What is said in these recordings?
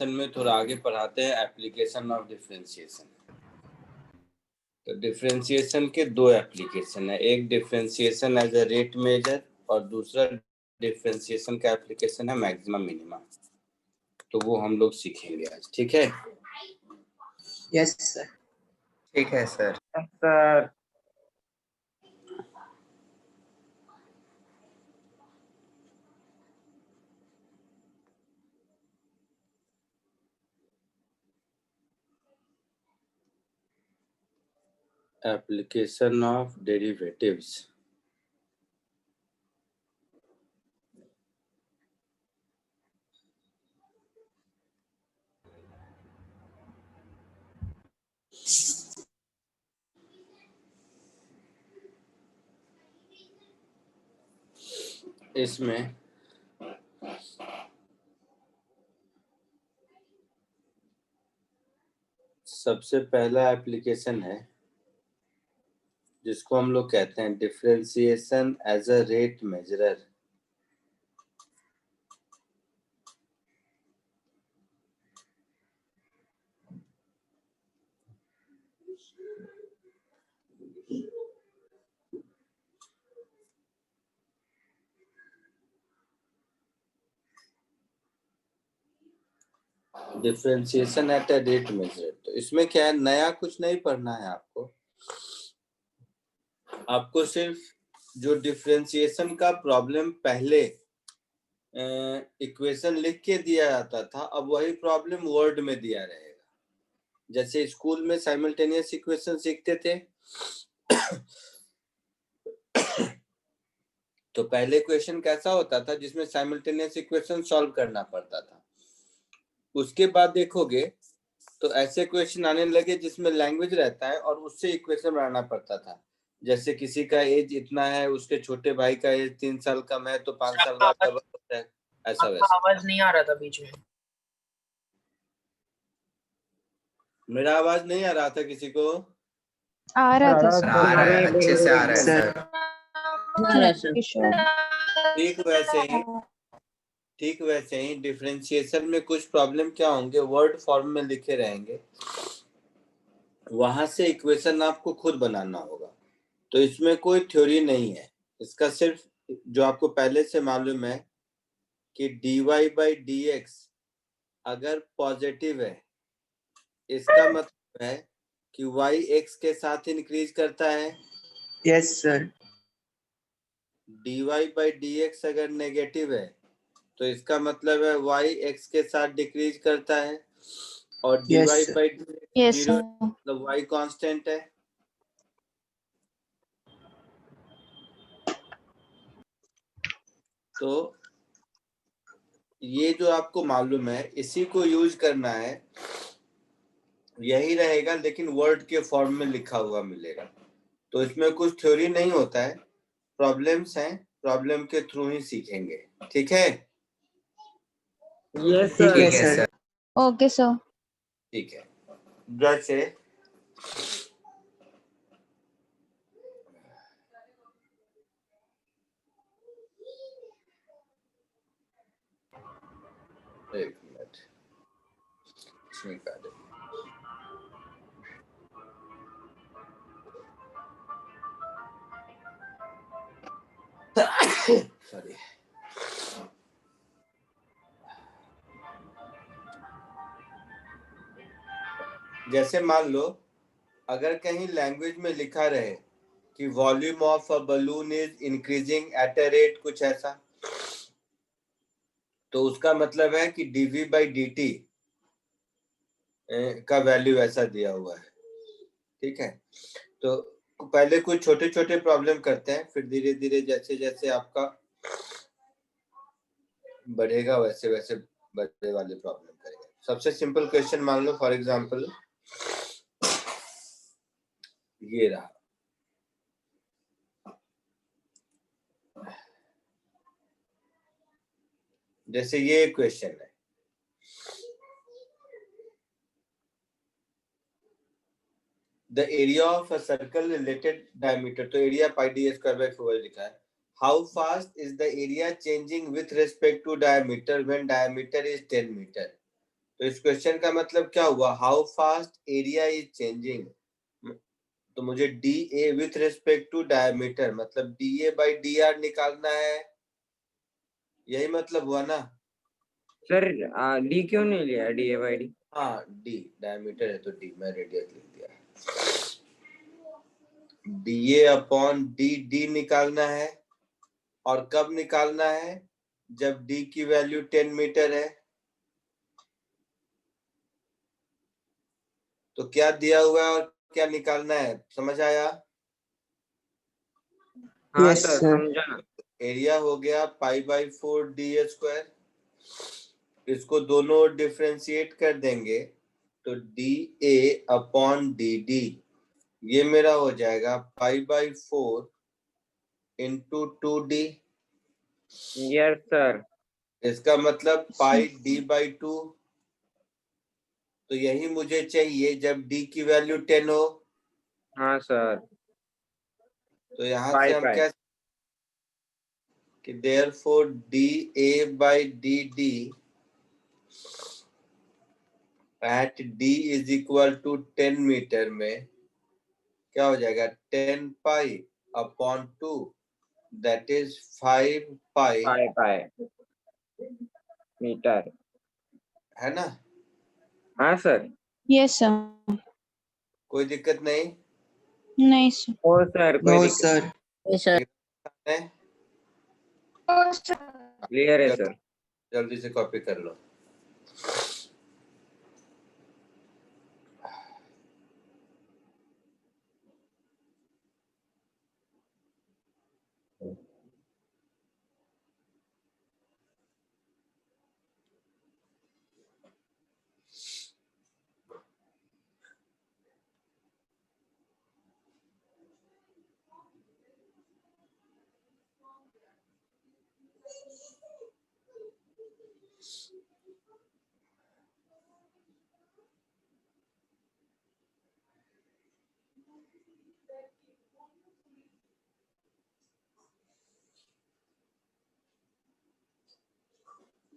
में थोड़ा आगे पढ़ाते हैं एप्लीकेशन ऑफ डिफरेंशिएशन। तो डिफरेंशिएशन के दो एप्लीकेशन है, एक differentiation as a rate measure और दूसरा डिफरेंशिएशन का एप्लीकेशन है मैक्सिमम मिनिमम। तो वो हम लोग सीखेंगे आज, ठीक है? Yes sir. ठीक है sir. Sir application of derivatives. इसमें सबसे पहला एप्लीकेशन है जिसको हम लोग कहते हैं differentiation as a rate measurer. Differentiation at a rate measure. तो इसमें क्या है, नया कुछ नहीं पढ़ना है आपको सिर्फ जो डिफरेंशिएशन का प्रॉब्लम पहले इक्वेशन लिख के दिया जाता था, अब वही प्रॉब्लम वर्ड में दिया रहेगा। जैसे स्कूल में साइमल्टेनियस इक्वेशन सीखते थे तो पहले क्वेश्चन कैसा होता था जिसमें साइमल्टेनियस इक्वेशन सॉल्व करना पड़ता था। उसके बाद देखोगे तो ऐसे क्वेश्चन आने लगे जिसमें लैंग्वेज रहता है और उससे इक्वेशन बनाना पड़ता था। जैसे किसी का एज इतना है, उसके छोटे भाई का एज 3 साल कम है तो 5 साल बाद डबल होता है, ऐसा वैसा। आवाज नहीं आ रहा था बीच में। मेरा आवाज नहीं आ रहा था किसी को? आ रहा था सर आ रहा है, अच्छे से आ रहा है सर। ठीक वैसे ही डिफरेंशिएशन में कुछ प्रॉब्लम क्या होंगे, वर्ड फॉर्म में लिखे रहेंगे, वहां से इक्वेशन आपको खुद बनाना होगा। तो इसमें कोई थ्योरी नहीं है, इसका सिर्फ जो आपको पहले से मालूम है कि dy by dx अगर पॉजिटिव है, इसका मतलब है कि y x के साथ इंक्रीज करता है। Yes sir. dy by dx अगर नेगेटिव है तो इसका मतलब है y x के साथ डिक्रीज करता है। और dy Yes, by Yes, zero sir. मतलब y कांस्टेंट है। तो ये जो आपको मालूम है इसी को यूज करना है, यही रहेगा, लेकिन वर्ड के फॉर्म में लिखा हुआ मिलेगा। तो इसमें कुछ थ्योरी नहीं होता है, प्रॉब्लम्स हैं, प्रॉब्लम के थ्रू ही सीखेंगे, ठीक है? यस ठीक है सर। Okay, sir. ठीक है। जैसे एक मिनट इसमें कर दे। सॉरी। जैसे मान लो अगर कहीं लैंग्वेज में लिखा रहे कि volume of a balloon is increasing at a rate, कुछ ऐसा, तो उसका मतलब है कि dv by dt का वैल्यू ऐसा दिया हुआ है, ठीक है? तो पहले कुछ छोटे छोटे प्रॉब्लम करते हैं, फिर धीरे धीरे जैसे जैसे आपका बढ़ेगा वैसे वैसे बड़े वाले प्रॉब्लम करेंगे। सबसे सिंपल क्वेश्चन मान लो, फॉर एग्जांपल ये रहा, जैसे ये क्वेश्चन है, the area of a circle related diameter, तो area pi D square by 4 लिखा है। How fast is the area changing with respect to diameter when diameter is 10 metre? तो इस क्वेश्चन का मतलब क्या हुआ, how fast area is changing. तो मुझे D A with respect to diameter, मतलब D A by D R निकालना है, यही मतलब हुआ ना। सर डी क्यों नहीं लिया, डी ए बाई डी? हाँ डी डायमीटर है तो डी, मैं रेडियस लिख दिया। D A upon D D निकालना है, और कब निकालना है, जब डी की वैल्यू 10 मीटर है। तो क्या दिया हुआ है और क्या निकालना है, समझ आया। हाँ Yes, सर, sir. समझा ना। एरिया हो गया pi by 4 D A square, इसको दोनों डिफरेंशिएट कर देंगे तो D A upon D D, ये मेरा हो जाएगा pi by 4 into 2D। Yes sir. इसका मतलब पाई डी बाई 2। तो यही मुझे चाहिए जब डी की वैल्यू 10 हो। हाँ सर। तो यहाँ पाई से हम पाई। क्या कि therefore d A by d d at d is equal to 10 meter में क्या हो जाएगा, 10 pi upon 2, that is 5 pi pi pi meter, है ना। हाँ सर। Yes, sir. कोई दिक्कत नहीं नहीं sir. ओ सर, कोई No, दिक्कत sir. है। क्लियर है सर। जल्दी से कॉपी कर लो।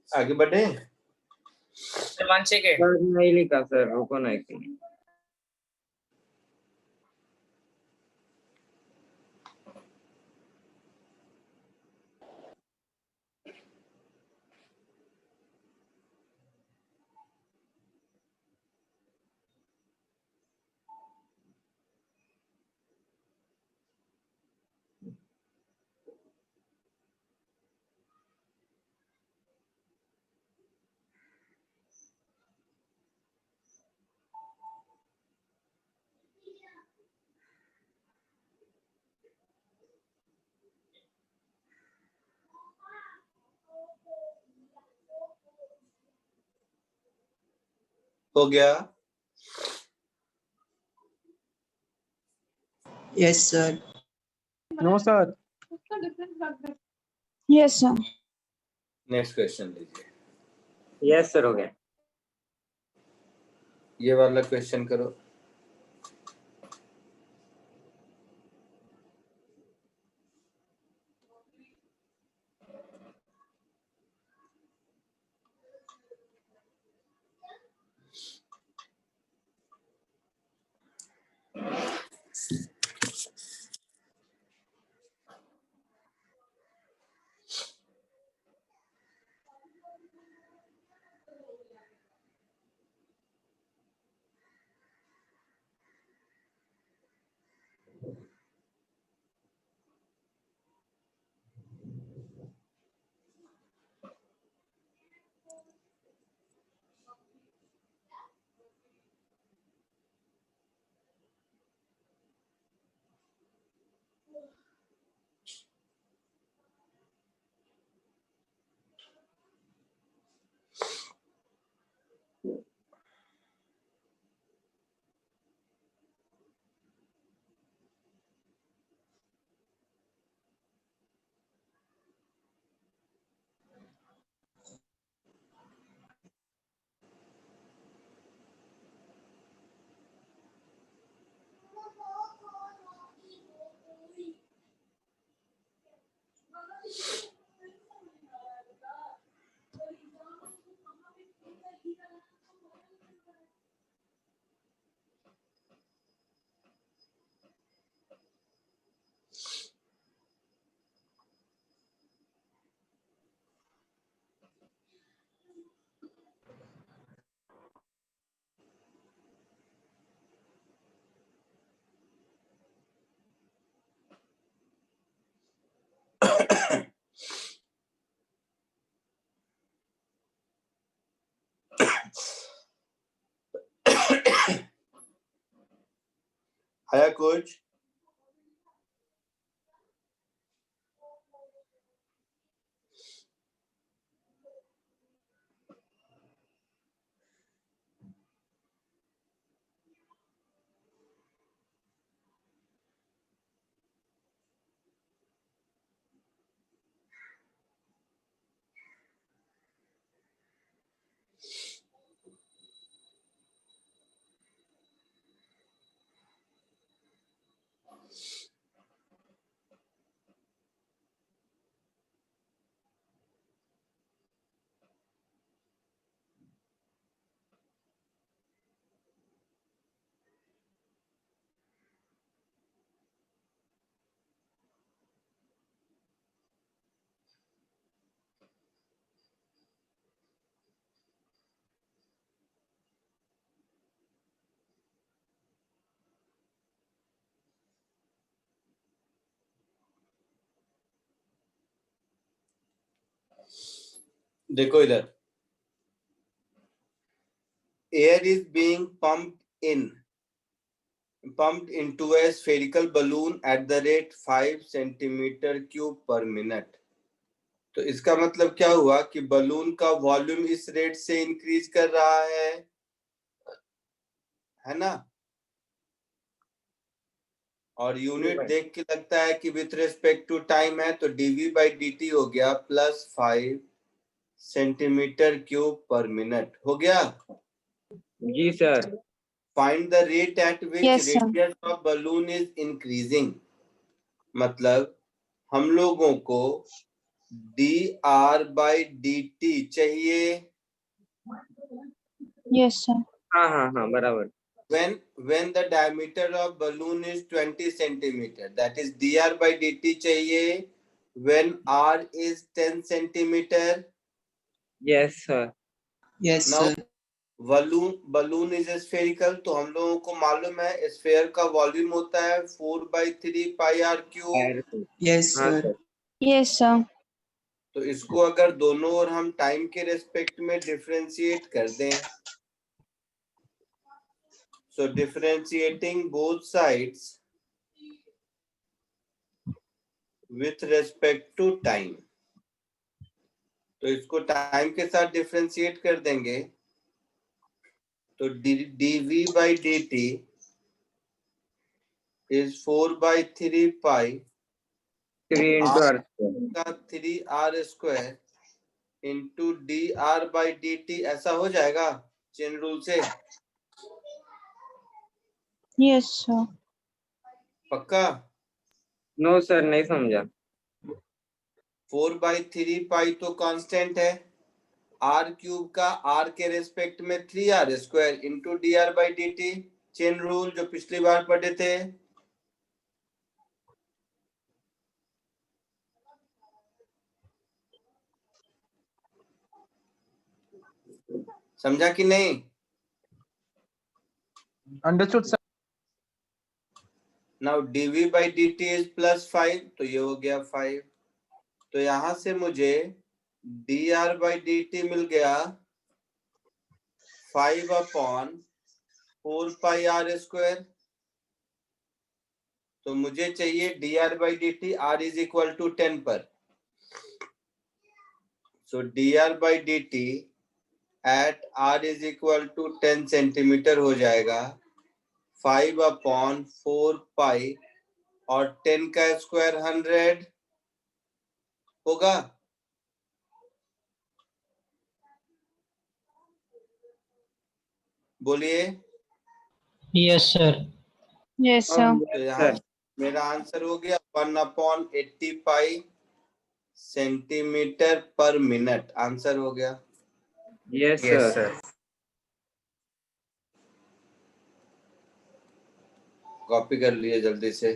आगे बढ़े। Sir, 1 second. सर नहीं लिखा सर, रुको ना एक मिनट। हो गया। Yes, sir. No, sir. Yes, sir. Next question लीजिए, यस सर, हो गया। ये वाला क्वेश्चन करो। आया कुछ? देखो इधर, air is being pumped into a spherical balloon at the rate 5 centimeter cube per minute. तो इसका मतलब क्या हुआ कि बलून का वॉल्यूम इस रेट से इंक्रीज कर रहा है ना? और यूनिट देख के लगता है कि विथ रेस्पेक्ट टू टाइम है, तो dv by dt हो गया +5 सेंटीमीटर क्यूब पर मिनट। हो गया? जी sir. Find the rate at which Yes, sir. Radius of balloon is increasing. मतलब हम लोगों को dr/dt चाहिए। Yes, sir. हाँ हाँ हाँ बराबर। when the diameter of balloon is 20 centimeter, that is dr/dt चाहिए when r is 10 centimeter. Yes sir. Yes, Now sir. balloon is spherical, तो हम लोगों को मालूम है स्फेयर का वॉल्यूम होता है 4/3 pi r cube। Yes, हाँ sir. सर। Yes, sir. तो इसको अगर दोनों ओर हम टाइम के रेस्पेक्ट में डिफरेंशिएट कर दें, so differentiating both sides with respect to time, तो इसको टाइम के साथ डिफरेंशिएट कर देंगे, तो dv by dt is 4/3 pi 3 into r का 3r स्क्वायर इंटू dr/dt, ऐसा हो जाएगा चेन रूल से? Yes, sir. पक्का? नो सर नहीं समझा। 4/3 पाई तो कांस्टेंट है, r क्यूब का r के रेस्पेक्ट में 3r square into dr/dt, chain rule जो पिछली बार पढ़े थे। समझा कि नहीं? Understood sir. Now dv by dt is +5, तो ये हो गया 5। तो यहां से मुझे dr/dt मिल गया 5/4 pi r स्क्वायर। तो मुझे चाहिए dr/dt r is equal to 10 पर। So dr/dt at r is equal to 10 centimetre हो जाएगा 5/4 पाई, और 10 का स्क्वायर 100 होगा। बोलिए। Yes, sir. Yes, sir. तो यहाँ मेरा आंसर हो गया 1/80 पाई सेंटीमीटर पर मिनट। आंसर हो गया। Yes yes sir. Sir. Copy कर लिए जल्दी से।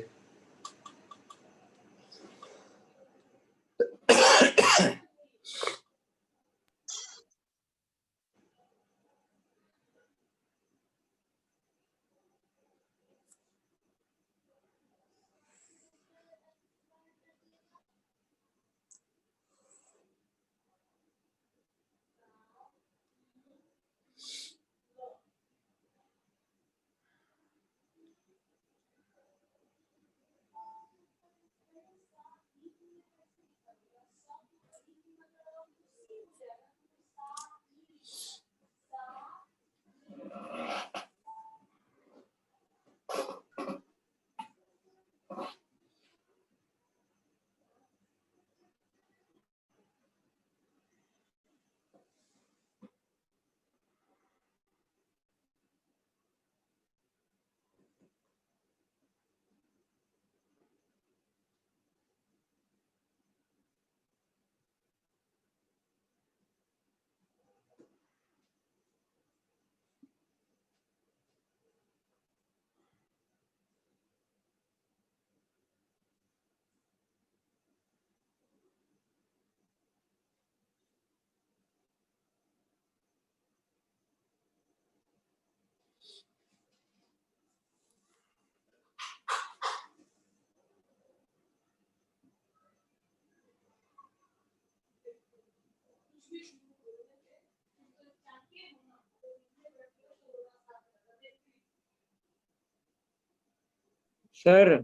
सर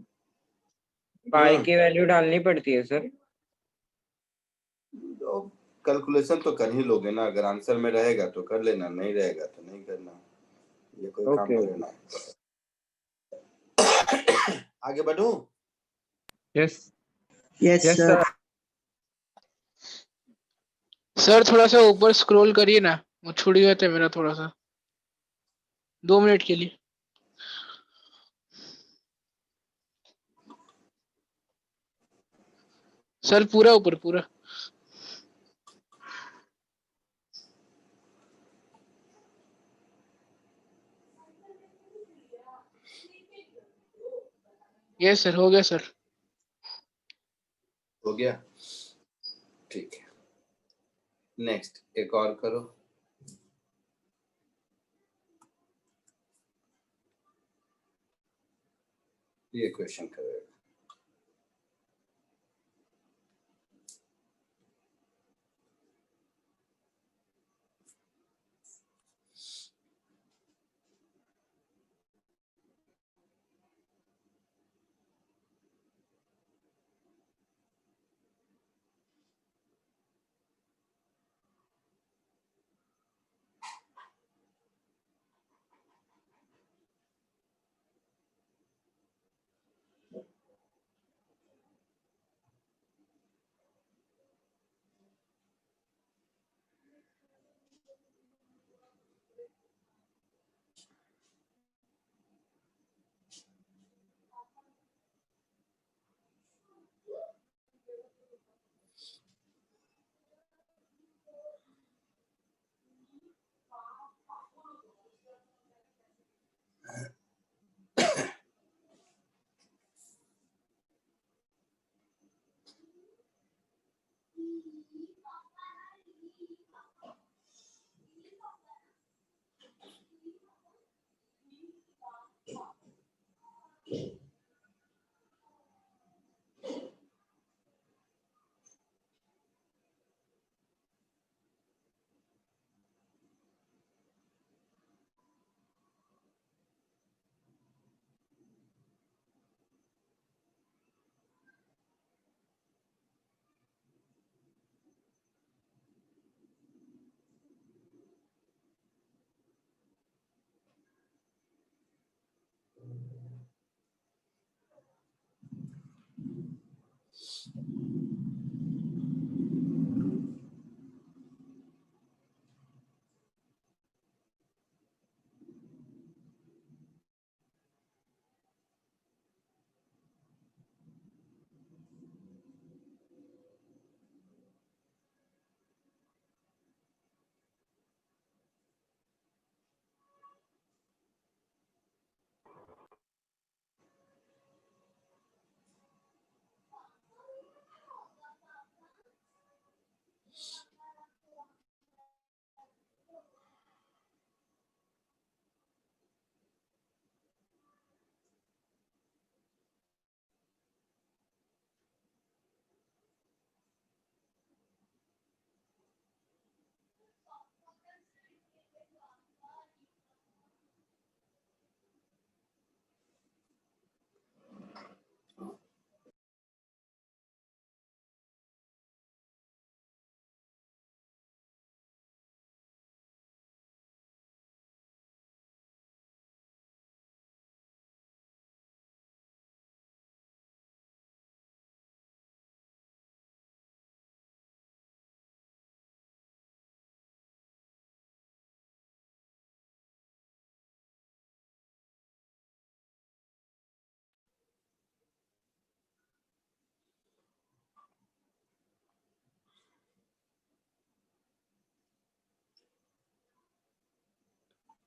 पाई की वैल्यू डालनी पड़ती है सर? तो कैलकुलेशन तो कर ही लोगे ना, अगर आंसर में रहेगा तो कर लेना, नहीं रहेगा तो नहीं करना, ये कोई काम ओके। थोड़ी ना है। आगे बढ़ूं? Yes yes yes sir. Sir. Sir थोड़ा सा ऊपर स्क्रॉल करिए ना, वो छूट गया था मेरा थोड़ा सा, 2 मिनट के लिए। सर पूरा ऊपर पूरा। यस सर, हो गया सर। हो गया, ठीक है। नेक्स्ट एक और करो। ये क्वेश्चन करेगा।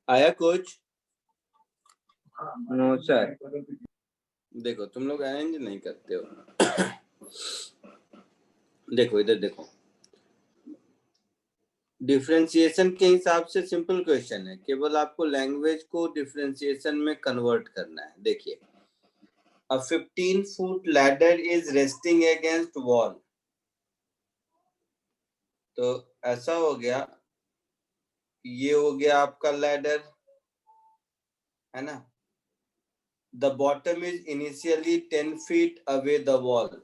आया कुछ? No sir. देखो तुम लोग अरेंज नहीं करते हो। देखो इधर देखो, डिफरेंशिएशन के हिसाब से सिंपल क्वेश्चन है, केवल आपको लैंग्वेज को डिफरेंशिएशन में कन्वर्ट करना है। देखिए, a 15-foot ladder is resting against wall, तो ऐसा हो गया, ये हो गया आपका लैडर, है ना। The bottom is initially 10 feet away the wall,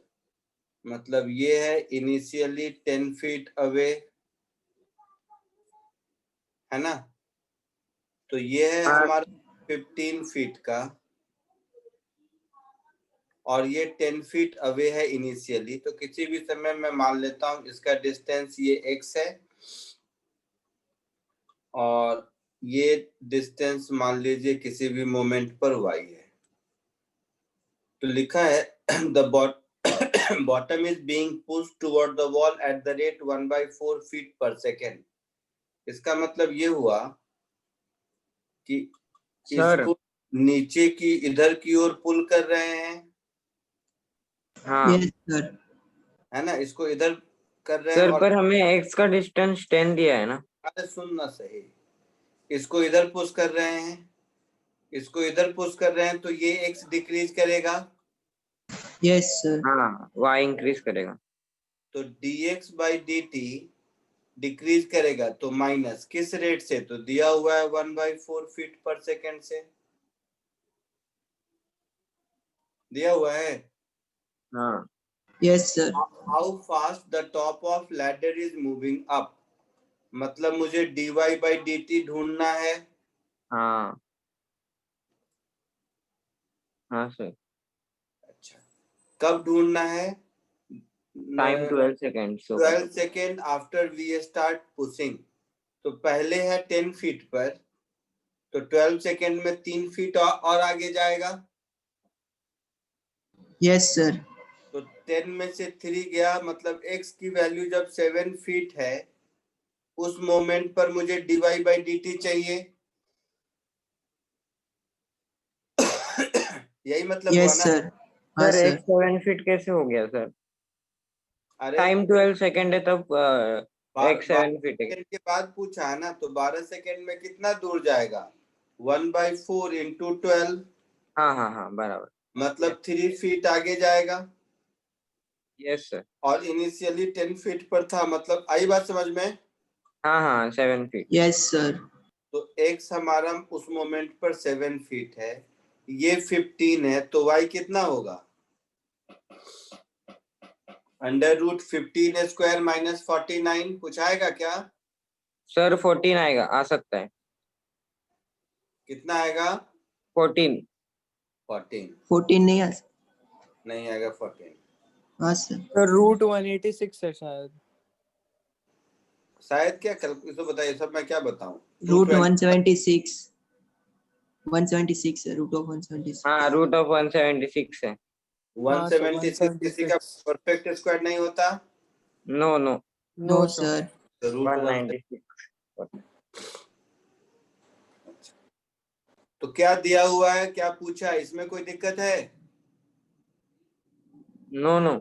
मतलब ये है इनिशियली 10 फीट अवे, है ना। तो ये है हाँ। हमारा 15 फीट का, और ये 10 फीट अवे है इनिशियली। तो किसी भी समय मैं मान लेता हूं इसका डिस्टेंस ये x है, और ये डिस्टेंस मान लीजिए किसी भी मोमेंट पर y है। तो लिखा है the bottom is being pushed toward the wall at the rate 1/4 feet per second. इसका मतलब ये हुआ कि सर। इसको नीचे की इधर की ओर पुल कर रहे हैं, हाँ यस सर। है ना, इसको इधर कर रहे हैं। सर, और पर हमें x का डिस्टेंस 10 दिया है ना। अरे सुनना सही, इसको इधर पुश कर रहे हैं, इसको इधर पुश कर रहे हैं, तो ये x डिक्रीज करेगा, यस सर। हाँ, y इंक्रीज करेगा। तो dx बाई dt डिक्रीज करेगा, तो माइनस किस रेट से, तो दिया हुआ है 1/4 फीट पर सेकेंड से, दिया हुआ है। हाँ yes sir. How fast the top of ladder is moving up, मतलब मुझे dy बाई dt ढूंढना है। हाँ हाँ सर। अच्छा, कब ढूंढना है? टाइम 12 सेकेंड शो कर 12 रहा second after we start pushing. तो पहले है 10 फीट पर, तो 12 सेकेंड में 3 फीट और आगे जाएगा। Yes sir. तो 10 में से 3 गया, मतलब x की वैल्यू जब 7 फीट है, उस मोमेंट पर मुझे dy बाई dt चाहिए। यही मतलब हुआ यस ना। सर। हाँ सर, सर। x 7 फीट कैसे हो गया सर? अरे टाइम 12 सेकेंड है, तब x 7 फीट है। सेकेंड के बाद पूछा है ना, तो 12 सेकेंड में कितना दूर जाएगा? 1/4 इंटू 12, हाँ हाँ हाँ, बराबर। मतलब 3 फीट आगे जाएगा। Yes sir. और इनिशियली 10 फीट पर था, मतलब आई बात समझ में। हाँ हाँ, 7 फीट। Yes sir. तो x हमारा उस मोमेंट पर 7 फीट है, ये 15 है, तो y कितना होगा? √15 स्क्वायर माइनस 49, कुछ आएगा क्या? सर 14 आएगा, आ सकता है। कितना आएगा? 14। 14 14 नहीं आ। नहीं आएगा, 14। हाँ सर। सर रूट 186 है शायद। शायद क्या, कल इसको बताइए, सब मैं क्या बताऊं? रूट 220 176। 176 है, रूट ऑफ 176। हाँ, रूट ऑफ 176 है। 176 किसी का 176। परफेक्ट स्क्वायर नहीं होता। No no, no sir. तो रूट 196। तो क्या दिया हुआ है, क्या पूछा, इसमें कोई दिक्कत है? No no.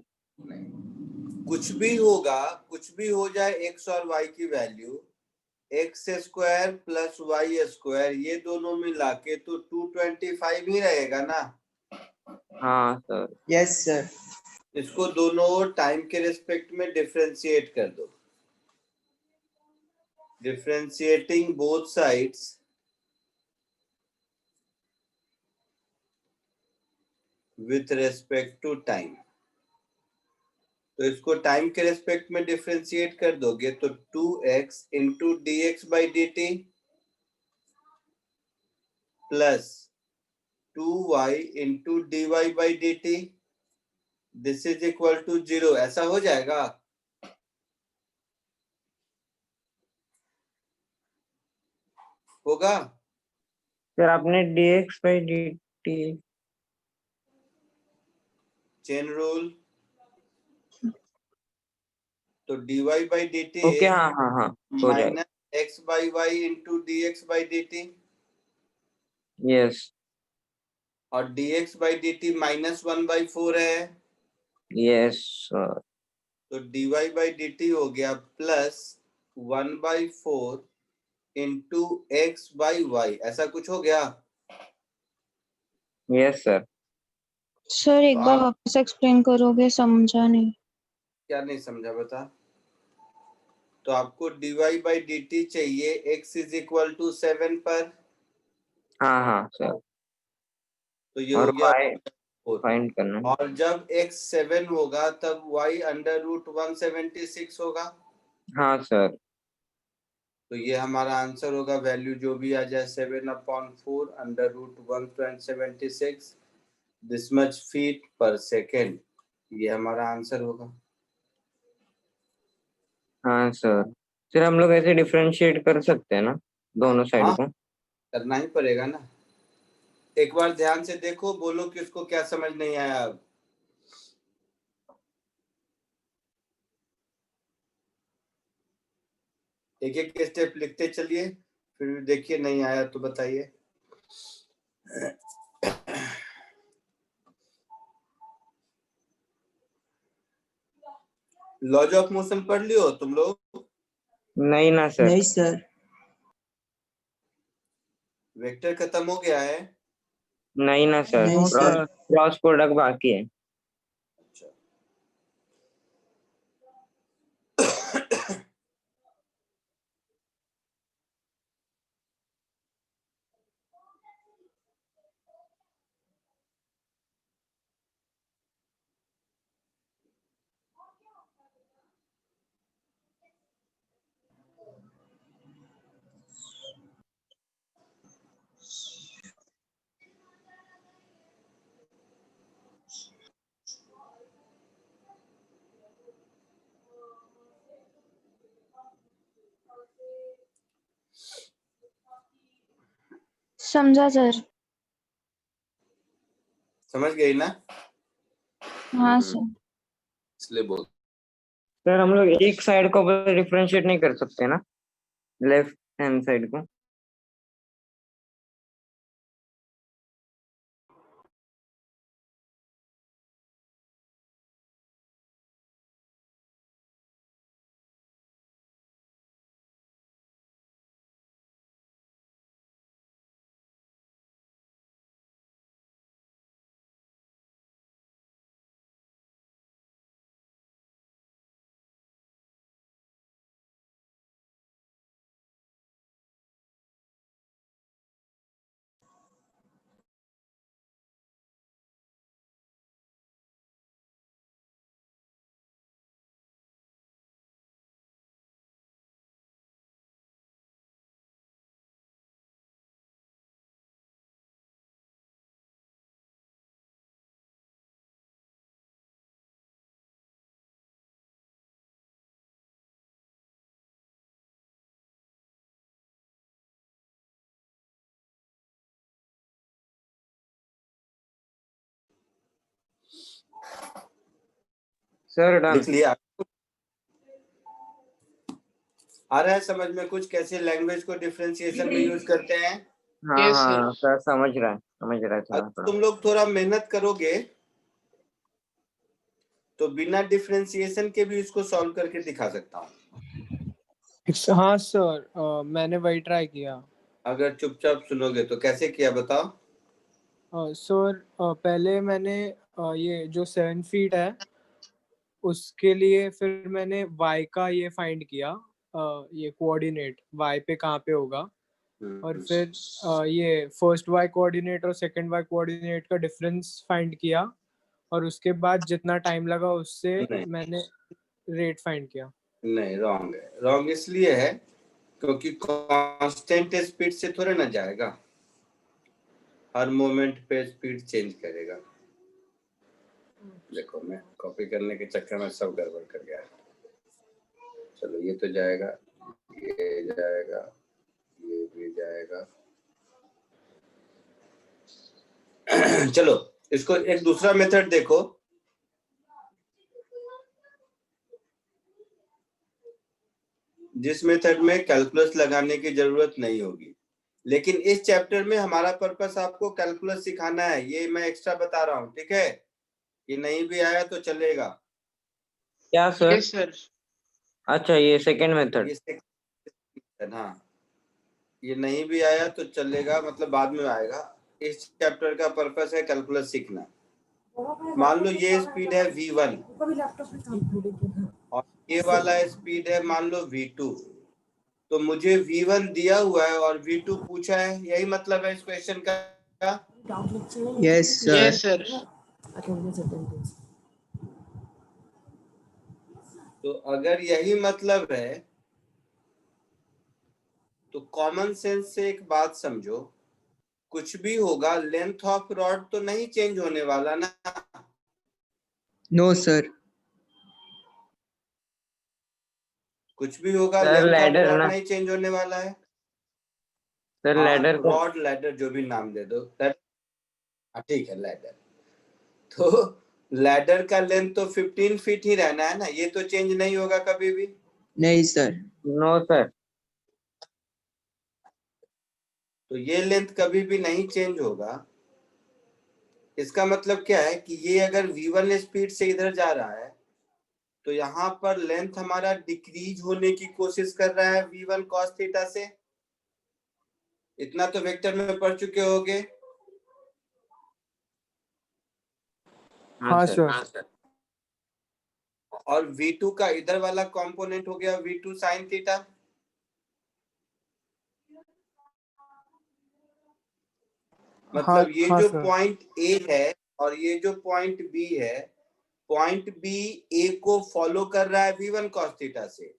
कुछ भी होगा, कुछ भी हो जाए, x और y की value, x square plus y square, ये दोनों मिला के तो 225 ही रहेगा ना। हाँ सर। Yes sir. इसको दोनों टाइम के रिस्पेक्ट में डिफरेंशिएट कर दो। Differentiating both sides with respect to time. तो इसको टाइम के रेस्पेक्ट में डिफरेंशिएट कर दोगे तो 2x into dx by dt plus 2y into dy by dt, this is equal to 0, ऐसा हो जाएगा। होगा। सर, आपने dx by dt। Chain rule, तो dy बाई dt ओके, हाँ हाँ हाँ, हो जाएगा। Minus x by y into dx by dt, yes. और dx बाई dt -1/4 है, यस सर। तो dy बाई dt हो गया plus 1/4 into x by y, ऐसा कुछ हो गया। Yes sir. सर एक तो बार आप वापस एक्सप्लेन करोगे, समझा नहीं। क्या नहीं समझा बता। तो आपको dy by dt चाहिए x इज इक्वल टू 7 पर, हाँ हाँ सर, तो ये और हो गया y 4। फाइंड करना है। और जब x 7 होगा तब y अंडर रूट 176 होगा। हाँ सर, तो ये हमारा आंसर होगा, वैल्यू जो भी आ जाए 7/4 under root 176 this much feet per second, ये हमारा आंसर होगा। हाँ सर। सर हम लोग ऐसे डिफरेंशिएट कर सकते हैं ना दोनों साइड हाँ, को? करना ही पड़ेगा ना। एक बार ध्यान से देखो, बोलो कि उसको क्या समझ नहीं आया। अब एक एक स्टेप लिखते चलिए, फिर देखिए नहीं आया तो बताइए। लॉज ऑफ मोशन पढ़ लियो तुम लोग? नहीं ना सर। नहीं सर। वेक्टर खत्म हो गया है? नहीं ना सर, नहीं सर। क्रॉस प्रोडक्ट बाकी है। अच्छा। समझा सर। समझ गई ना? हाँ सर। इसलिए बोल। सर हम लोग एक साइड को डिफरेंशिएट नहीं कर सकते ना, लेफ्ट हैंड साइड को? Sir done. लिख लिया? आ रहा है समझ में कुछ, कैसे लैंग्वेज को डिफरेंशिएशन में यूज करते हैं? हाँ Yes, हाँ सर, समझ रहा है थोड़ा अगर थोड़ा। तुम लोग थोड़ा मेहनत करोगे तो बिना डिफरेंशिएशन के भी इसको सॉल्व करके दिखा सकता हूँ। हाँ सर, मैंने वही ट्राई किया। अगर चुपचाप सुनोगे तो। कैसे किया बताओ? सर पहले मैंने ये जो 7 फीट है उसके लिए फिर मैंने y का ये फाइंड किया, ये कोऑर्डिनेट y पे कहाँ पे होगा, और फिर ये फर्स्ट y कोऑर्डिनेट और सेकंड y कोऑर्डिनेट का डिफरेंस फाइंड किया, और उसके बाद जितना टाइम लगा उससे नहीं। मैंने रेट फाइंड किया। नहीं, रॉन्ग है। रॉन्ग इसलिए है क्योंकि कांस्टेंट स्पीड से थोड़े ना जाएगा, हर मोमेंट पे स्पीड चेंज करेगा। देखो मैं कॉपी करने के चक्कर में सब गड़बड़ कर गया। चलो ये तो जाएगा, ये जाएगा, ये भी जाएगा। चलो इसको एक दूसरा मेथड देखो। जिस मेथड में कैलकुलस लगाने की जरूरत नहीं होगी, लेकिन इस चैप्टर में हमारा पर्पस आपको कैलकुलस सिखाना है, ये मैं एक्स्ट्रा बता रहा हूँ, ठीक है? ये नहीं भी आया तो चलेगा। क्या सर? yes sir. अच्छा, ये सेकंड मेथड। हाँ, ये नहीं भी आया तो चलेगा, मतलब बाद में आएगा। इस चैप्टर का पर्पस है कैलकुलस सीखना। मान लो ये स्पीड है v1 और ये वाला स्पीड है मान लो v2, तो मुझे v1 दिया हुआ है और v2 पूछा है, यही मतलब है इस क्वेश्चन का। Yes, sir. Yes sir. तो अगर यही मतलब है तो कॉमन सेंस से एक बात समझो, कुछ भी होगा लेंथ ऑफ रॉड तो नहीं चेंज होने वाला ना। No, sir. कुछ भी होगा sir, length of ladder rod ना। नहीं चेंज होने वाला है। सर लैडर को रॉड लैडर जो भी नाम दे दो, ठीक है लैडर। तो लैडर का लेंथ तो 15 फीट ही रहना है ना, ये तो चेंज नहीं होगा कभी भी। नहीं sir. No sir. तो ये लेंथ कभी भी नहीं चेंज होगा। इसका मतलब क्या है कि ये अगर v1 स्पीड से इधर जा रहा है तो यहाँ पर लेंथ हमारा डिक्रीज होने की कोशिश कर रहा है v1 cos थीटा से। इतना तो वेक्टर में पढ़ चुके होगे। हाँ सर। और v2 का इधर वाला कंपोनेंट हो गया v2 sin थीटा। मतलब ये हाँ जो सर। पॉइंट ए है और ये जो पॉइंट बी है, पॉइंट बी ए को फॉलो कर रहा है v1 cos थीटा से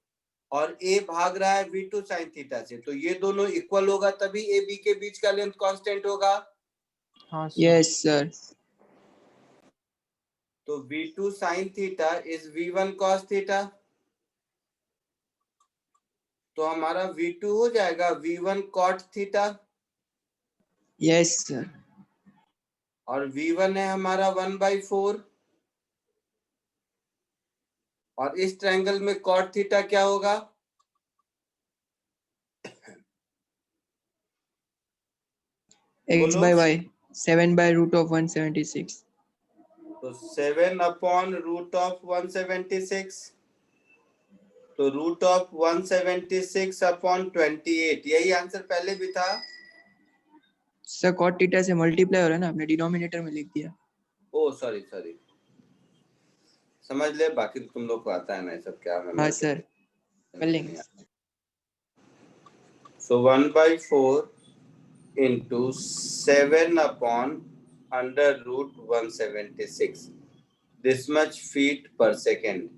और ए भाग रहा है v2 sin थीटा से, तो ये दोनों इक्वल होगा तभी ए बी के बीच का लेंथ कांस्टेंट होगा। हाँ सर। Yes, sir. तो v2 sin theta is v1 cos theta, तो हमारा v2 हो जाएगा v1 cot theta Yes, sir. और v1 है हमारा 1/4। और इस ट्रायंगल में cot थीटा क्या होगा? X बोलो। by y. 7 by root of 176. तो 7 अपॉन रूट ऑफ 176, तो रूट ऑफ 176 अपॉन 28, यही आंसर पहले भी था। Sir, cot theta से multiply हो रहा है ना, आपने डिनोमिनेटर में लिख दिया। ओ सॉरी समझ ले, बाकी तो तुम लोग को आता है ना ये सब, क्या है। हाँ सर, कर लेंगे। सो 1/4 into 7 upon under root 176, this much feet per second।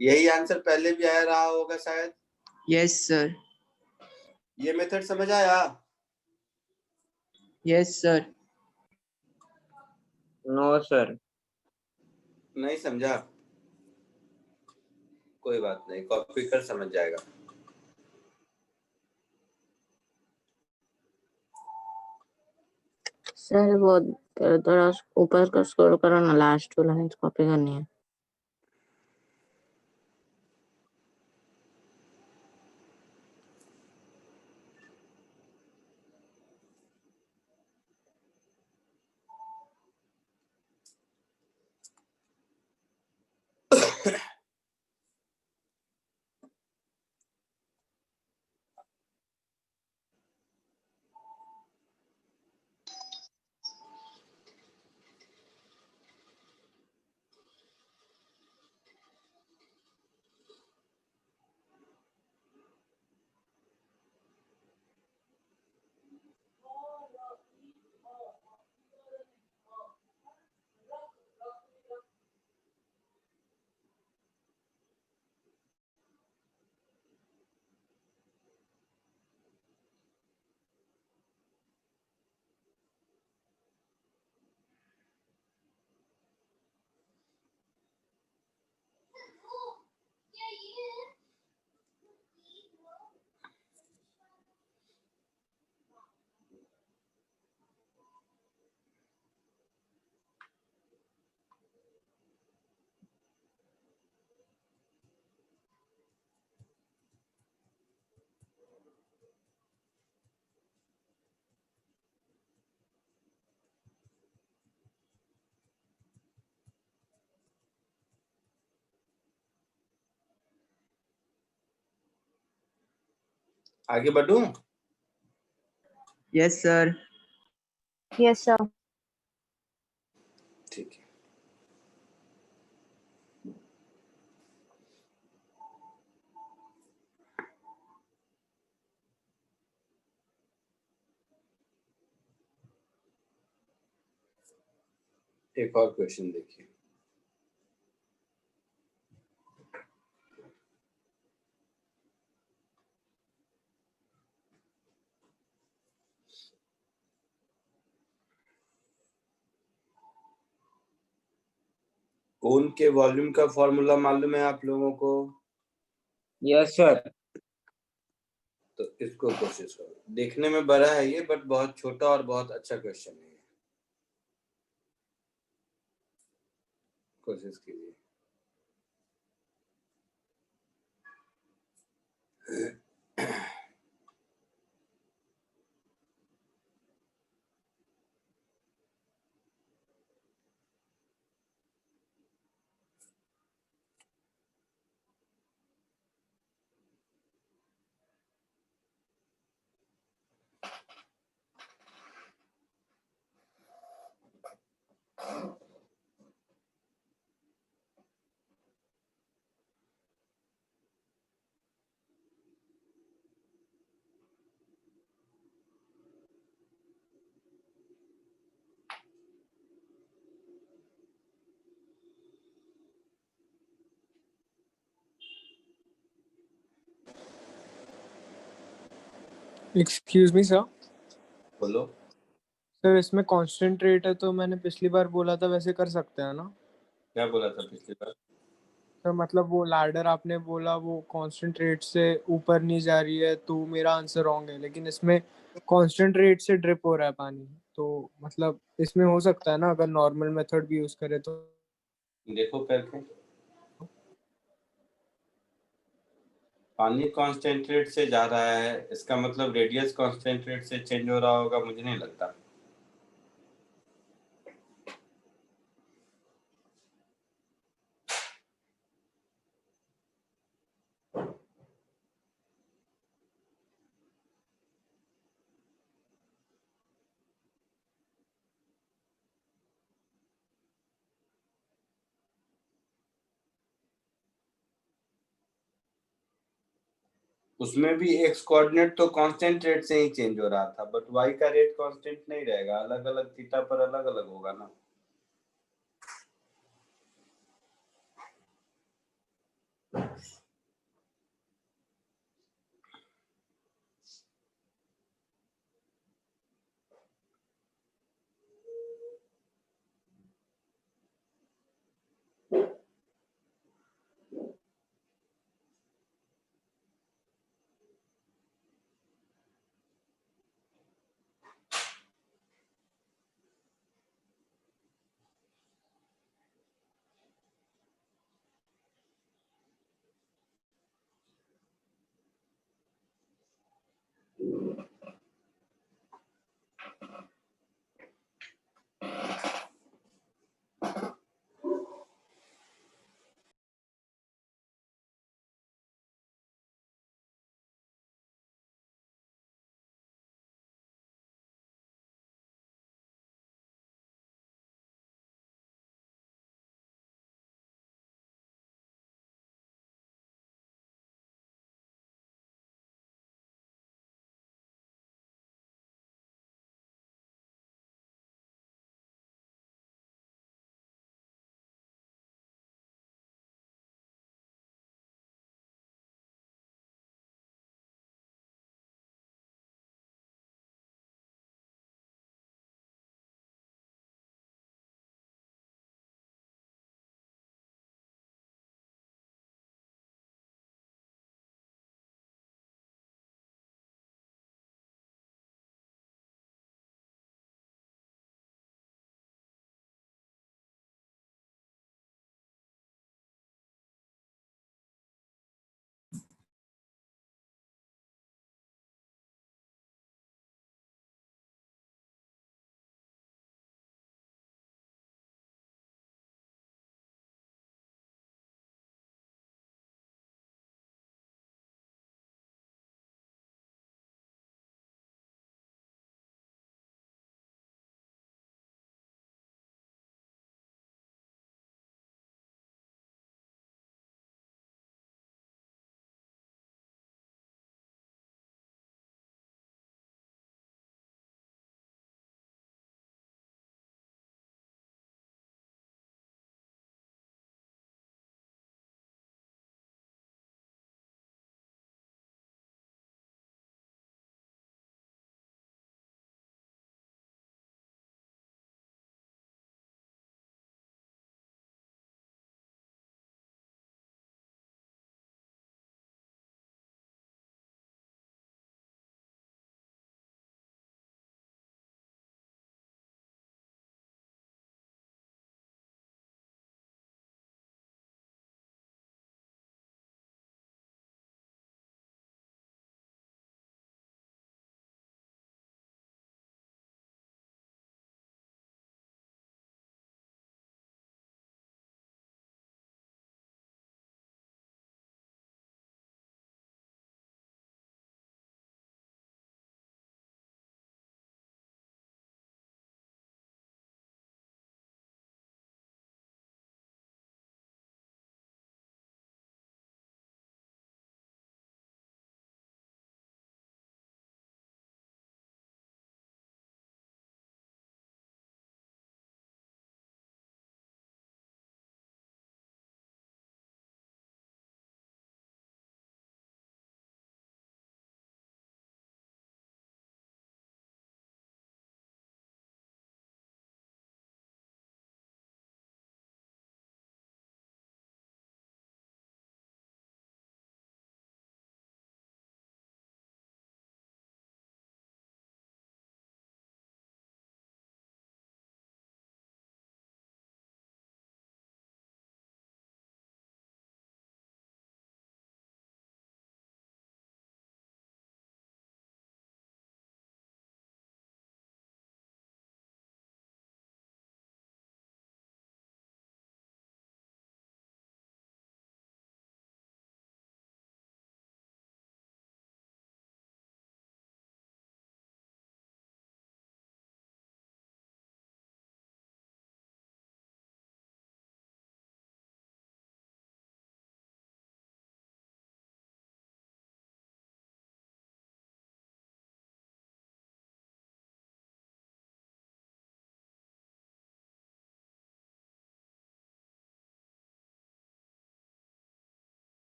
यही आंसर पहले भी आया रहा होगा शायद। Yes, sir. ये मेथड समझ आया? Yes, sir. No sir. नहीं समझा? कोई बात नहीं, कॉपी कर समझ जाएगा। सर वो थोड़ा ऊपर का स्क्रॉल करो ना, लास्ट वाला नहीं कॉपी करनी है। आगे बढ़ूं? Yes, sir. Yes, sir. ठीक है। एक और क्वेश्चन देखिए। कोन के वॉल्यूम का फॉर्मूला मालूम है आप लोगों को? Yes sir. तो इसको कोशिश करो। देखने में बड़ा है ये, बट बहुत छोटा और बहुत अच्छा क्वेश्चन है। कोशिश कीजिए। Excuse me sir. बोलो। सर इसमें कांस्टेंट रेट है तो मैंने पिछली बार बोला था वैसे कर सकते हैं ना? क्या बोला था पिछली बार? सर मतलब वो लैडर आपने बोला वो कांस्टेंट रेट से ऊपर नहीं जा रही है तो मेरा आंसर रॉन्ग है, लेकिन इसमें कांस्टेंट रेट से ड्रिप हो रहा है पानी, तो मतलब इसमें हो सकता है ना अगर नॉर्मल मेथड भी यूज करे तो? देखो करके। पानी कांस्टेंट रेट से जा रहा है, इसका मतलब रेडियस कांस्टेंट रेट से चेंज हो रहा होगा, मुझे नहीं लगता। उसमें भी एक्स कोऑर्डिनेट तो कांस्टेंट रेट से ही चेंज हो रहा था, बट वाई का रेट कांस्टेंट नहीं रहेगा, अलग अलग थीटा पर अलग अलग होगा ना।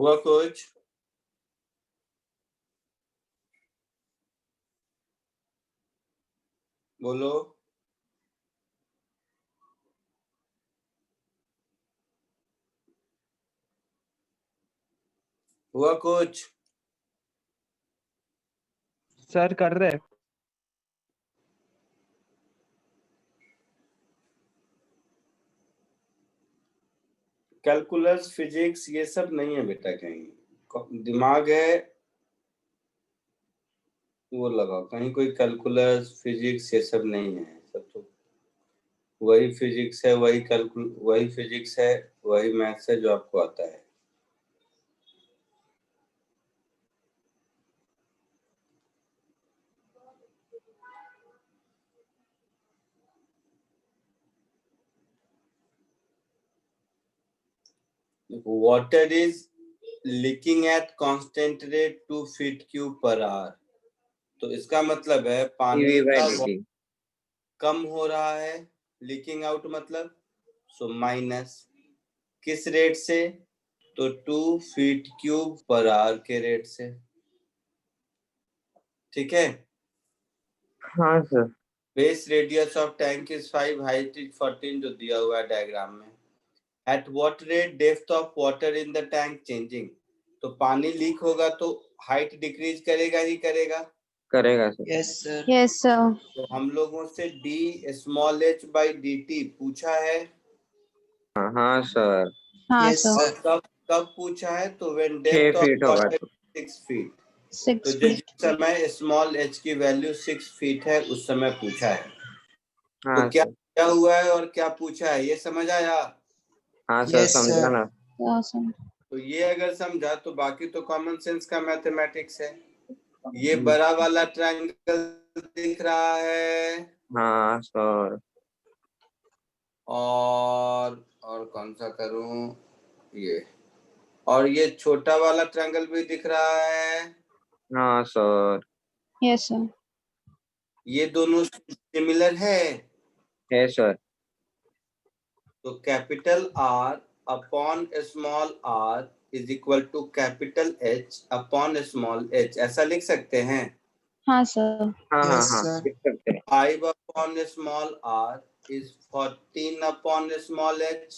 हुआ कुछ? बोलो। हुआ कुछ? सर कर रहे हैं। कैलकुलस, फिजिक्स ये सब नहीं है बेटा, कहीं दिमाग है वो लगाओ, कहीं कोई कैलकुलस फिजिक्स ये सब नहीं है, सब तो वही फिजिक्स है, वही फिजिक्स है, वही मैथ्स है जो आपको आता है। Water is leaking at constant rate 2 feet cube per hour. तो इसका मतलब है पानी टीवी बाय का dt। कम हो रहा है, लीकिंग आउट मतलब, सो माइनस किस रेट से? तो 2 फीट क्यूब पर आवर के रेट से। ठीक है। हाँ sir. Base radius of tank is 5, height is 14 जो दिया हुआ है डायग्राम में। At what rate depth of water in the tank changing. तो पानी लीक होगा तो हाइट डिक्रीज करेगा ही करेगा। करेगा sir. Yes sir. Yes, sir. तो हम लोगों से D small H by D T पूछा है। हाँ सर। हाँ, यस sir. और सर। कब कब पूछा है? तो व्हेन 6 डेप्थ ऑफ फीट होगा वाटर तो। 6 फीट। 6 तो feet. जिस समय स्मॉल एच की वैल्यू 6 फीट है उस समय पूछा है। तो हाँ क्या सर। क्या हुआ है और क्या पूछा है ये समझ आया? हाँ सर यस समझा सर। ना। Awesome. तो ये अगर समझा तो बाकी तो कॉमन सेंस का मैथमेटिक्स है। ये बड़ा वाला ट्रायंगल दिख रहा है हाँ सर। और कौन सा करूं? ये और ये छोटा वाला ट्रायंगल भी दिख रहा है। हाँ सर। Yes, sir. ये दोनों सिमिलर है सर। तो capital R upon small r is equal to capital H upon small h, ऐसा लिख सकते हैं। हाँ, sir. हाँ हाँ यस हाँ सर। लिख सकते हैं। 5 upon small r is 14 upon small h।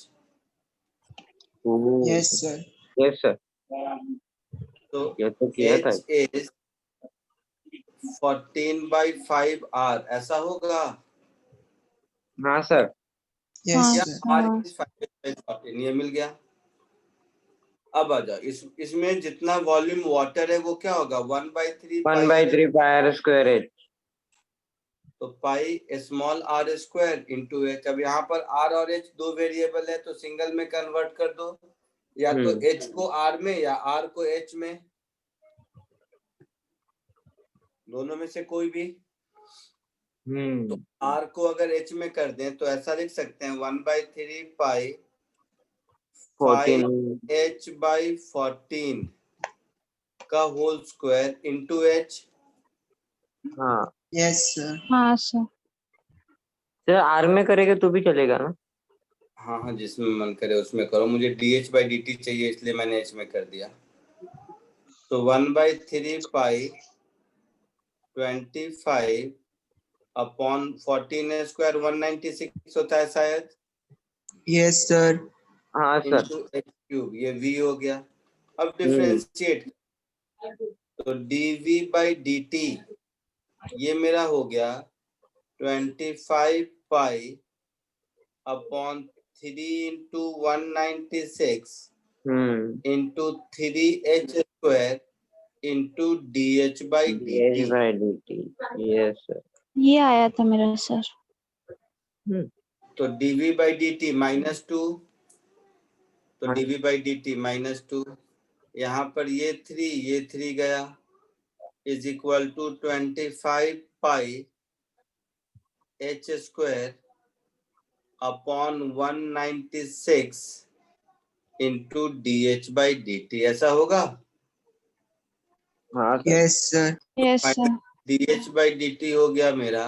Yes sir. Yes sir. तो ये तो किया था। h इज 14/5r, ऐसा होगा। हाँ सर। यस या सर। r इज 5/14, ये मिल गया। अब आ जाओ इसमें जितना वॉल्यूम वाटर है वो क्या होगा? 1/3 1/3 पाई स्क्वायर एच। तो pi small r square into H. अब यहाँ पर r और h दो वेरिएबल है तो सिंगल में कन्वर्ट कर दो, या तो h को r में या r को h में, दोनों में से कोई भी। तो r को अगर h में कर दें तो ऐसा लिख सकते हैं 1/3 पाई 14। 5h/14 का होल स्क्वायर इंटू h। हाँ यस सर। हाँ, sir. सर आर में करेगा तो भी चलेगा ना? हाँ हाँ, जिसमें मन करे उसमें करो, मुझे dh/dt चाहिए इसलिए मैंने h में कर दिया। तो 1/3 पाई 25 अपॉन 14 स्क्वायर 196 होता है शायद, यस सर। हाँ सर। इंटू एच क्यूब, ये v हो गया। अब डिफरेंशिएट तो dv/dt ये मेरा हो गया 25 pi upon 3 into 196 into 3h square into dh/dt। Yes sir. ये आया था मेरा सर। तो dv/dt -2, तो हाँ। dv/dt -2, यहाँ पर ये 3 गया, is equal to 25 pi h square upon 196 into dh/dt, ऐसा होगा। हाँ sir. Yes sir. Yes, sir. dh/dt हो गया मेरा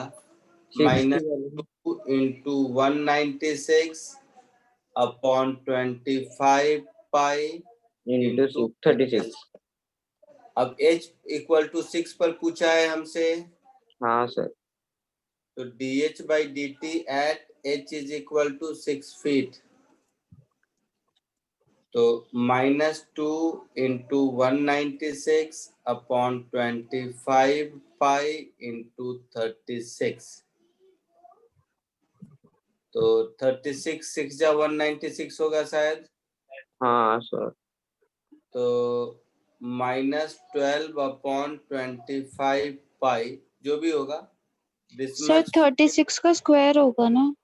-2 इंटू 196 अपॉन 25 पाई into 36. अब h इक्वल टू 6 पर पूछा है हमसे, हाँ सर, तो dh by dt at h is equal to 6 feet. तो -2 into 196 upon 25 pi into 36. तो 36 6 जा 196 होगा शायद, हाँ सर, तो -12 upon 25 pi जो भी होगा, this सर much 36 का स्क्वायर होगा ना?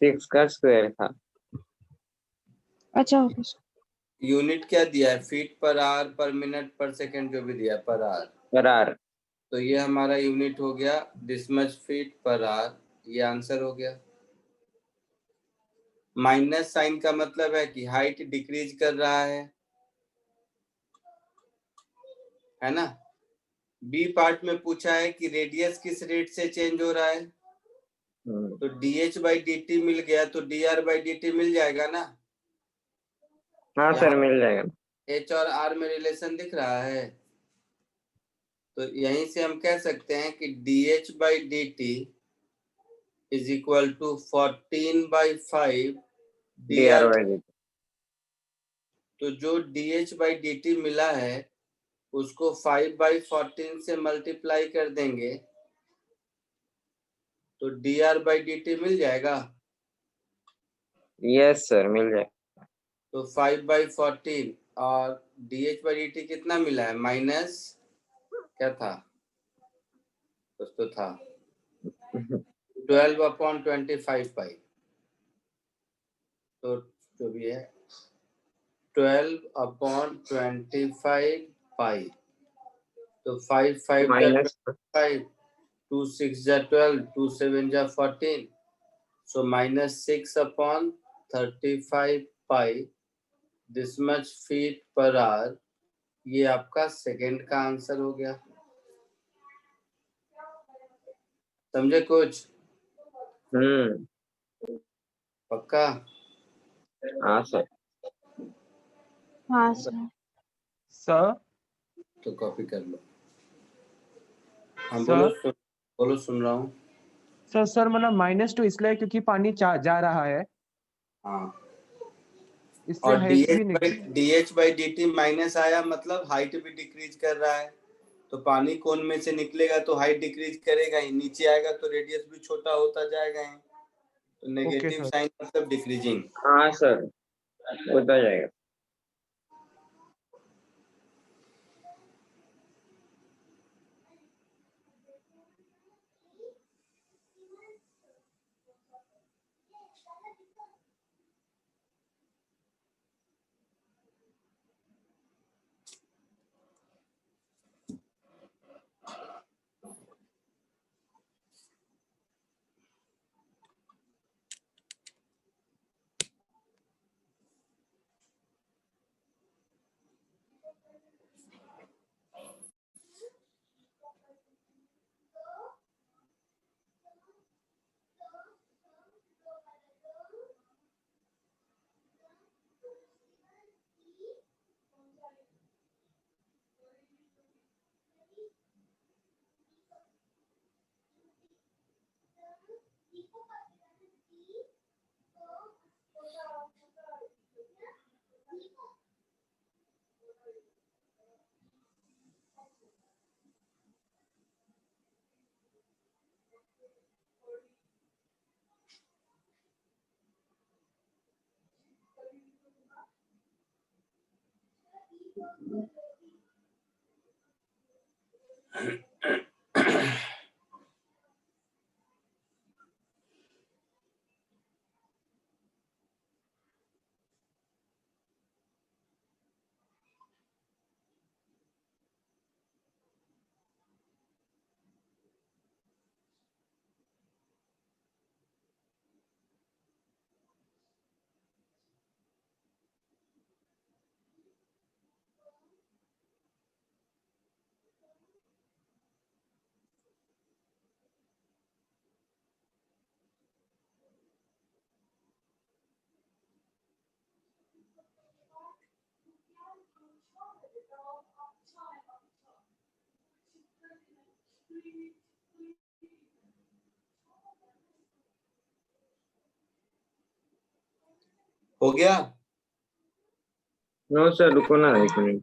6 का स्क्वायर था। अच्छा होगा सर। यूनिट क्या दिया है, फीट पर आवर पर मिनट पर सेकंड, जो भी दिया है पर आवर, पर आर। तो ये हमारा यूनिट हो गया this much feet per hour, ये आंसर हो गया। माइनस साइन का मतलब है कि हाइट डिक्रीज कर रहा है ना। बी पार्ट में पूछा है कि रेडियस किस रेट से चेंज हो रहा है, तो dh by dt मिल गया, तो dr by dt मिल जाएगा ना। हाँ सर, मिल जाएगा। h और r में रिलेशन दिख रहा है, तो यहीं से हम कह सकते हैं कि dh by dt is equal to 14/5 dr dr। by dt। तो जो dh by dt मिला है उसको 5/14 से मल्टीप्लाई कर देंगे तो dr by dt मिल जाएगा। यस सर, मिल जाएगा। तो 5/14 और dh by dt कितना मिला है, माइनस क्या था, कुछ तो था 12/25 पाई, तो जो भी है 12/25 पाई, तो 5 5 minus 5 2 6 12 2 7 14, so -6/35 pi this much feet per hour, ये आपका सेकंड का आंसर हो गया। समझे कुछ, पक्का? हाँ सर। हाँ सर। सर तो कॉपी कर लो। हाँ सर बोलो सुन रहा हूँ। सर मतलब -2 इसलिए क्योंकि पानी जा रहा है, हाँ, इसलिए और हाइट भी नहीं। dh by dt माइनस आया मतलब हाइट भी डिक्रीज कर रहा है, तो पानी कोन में से निकलेगा तो हाइट डिक्रीज करेगा ही, नीचे आएगा तो रेडियस भी छोटा होता जाएगा ही, तो नेगेटिव सर। साइन मतलब डिक्रीजिंग। हाँ सर, होता जाएगा। हो गया? नो सर, रुको ना 1 मिनट।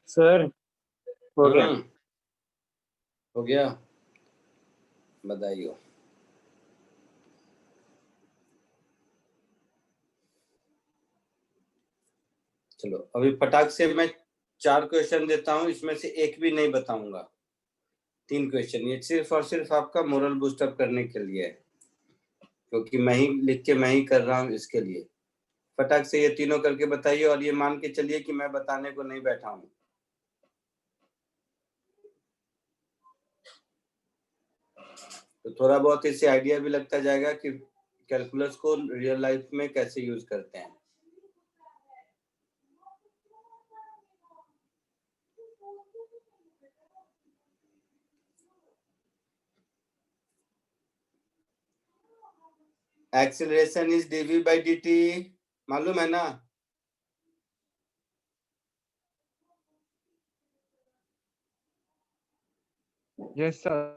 सर हो गया। हो गया, बधाई हो। चलो अभी फटाक से मैं 4 क्वेश्चन देता हूँ, इसमें से एक भी नहीं बताऊंगा। 3 क्वेश्चन, ये सिर्फ और सिर्फ आपका मोरल बूस्टअप करने के लिए है, क्योंकि मैं ही लिख के मैं ही कर रहा हूँ इसके लिए। फटाक से ये तीनों करके बताइए, और ये मान के चलिए कि मैं बताने को नहीं बैठा हूँ। तो थोड़ा बहुत इससे आइडिया भी लगता जाएगा कि कैलकुलस को रियल लाइफ में कैसे यूज करते हैं। Acceleration is dv by dt, मालूम है ना? Yes sir.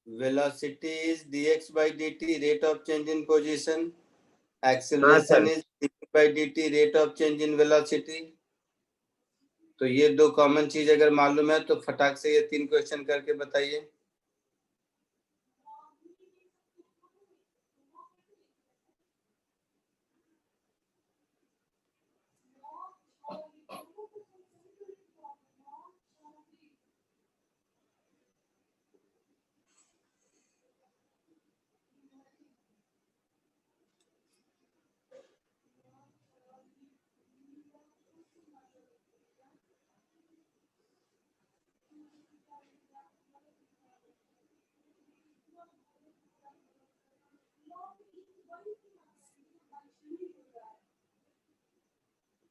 Velocity is dx by dt, rate of change in position. हाँ Acceleration sir. is dv by dt, rate of change in velocity. तो ये 2 कॉमन चीज अगर मालूम है तो फटाक से ये 3 क्वेश्चन करके बताइए।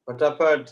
फटाफट।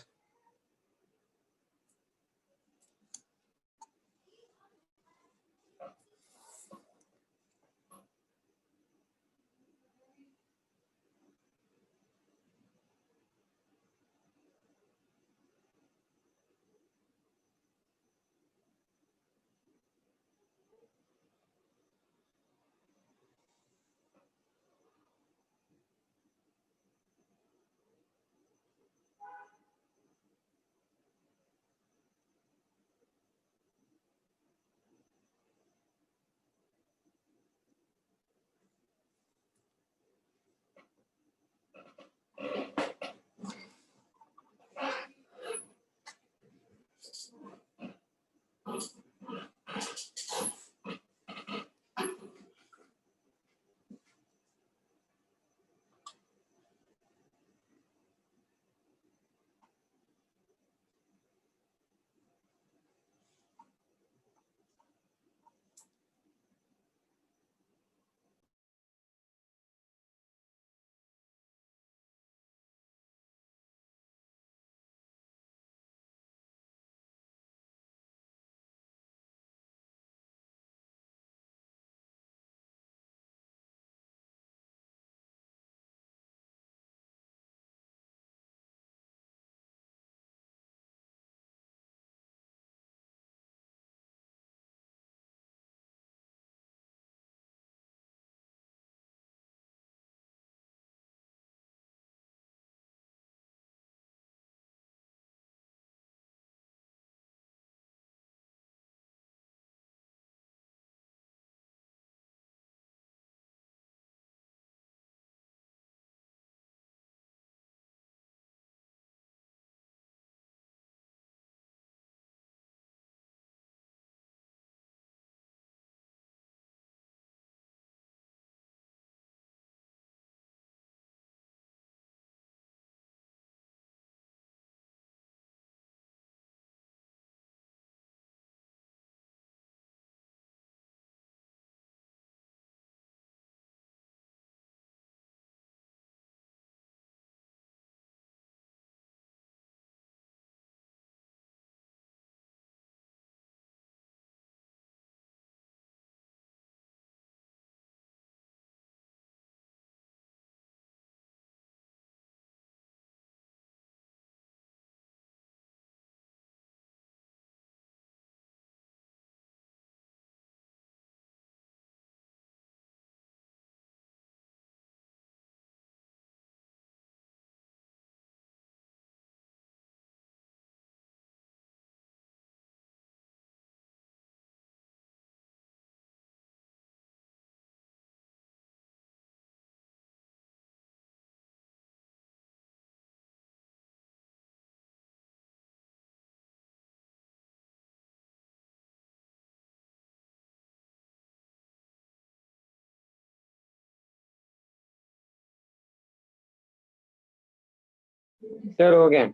सर हो गया।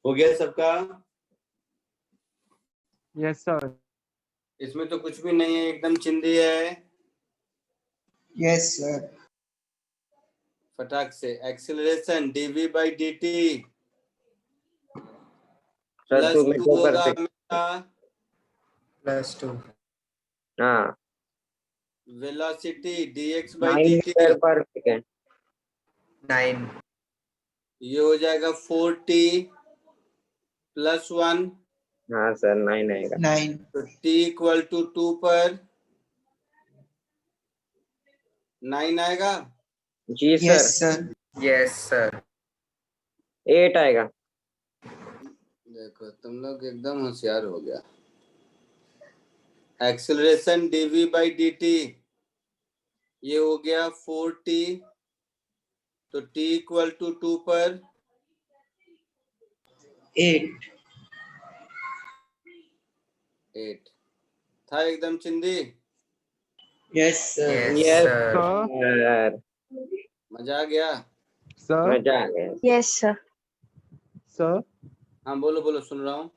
हो गया सबका? Yes sir. इसमें तो कुछ भी नहीं है, एकदम चिंदी है। Yes sir. फटाक से acceleration dv by dt sir plus तो मैं 2 तो कर होगा सकता। हमेशा +2 हाँ velocity dx by 9 dt, metre per second. 9 ये हो जाएगा 4t प्लस 1, हाँ सर 9 आएगा। 9। तो t इक्वल टू 2 पर 9 आएगा। जी yes sir. Sir. Yes sir 8 आएगा। देखो तुम लोग एकदम होशियार हो गया। एक्सेलरेशन dv by dt ये हो गया 4t, तो t इक्वल टू 2 पर 8। 8 था, एकदम चिंदी। Yes sir. Yes yes sir sir मजा आ गया। सर मजा आ गया। Yes sir. सर हाँ बोलो बोलो, सुन रहा हूँ।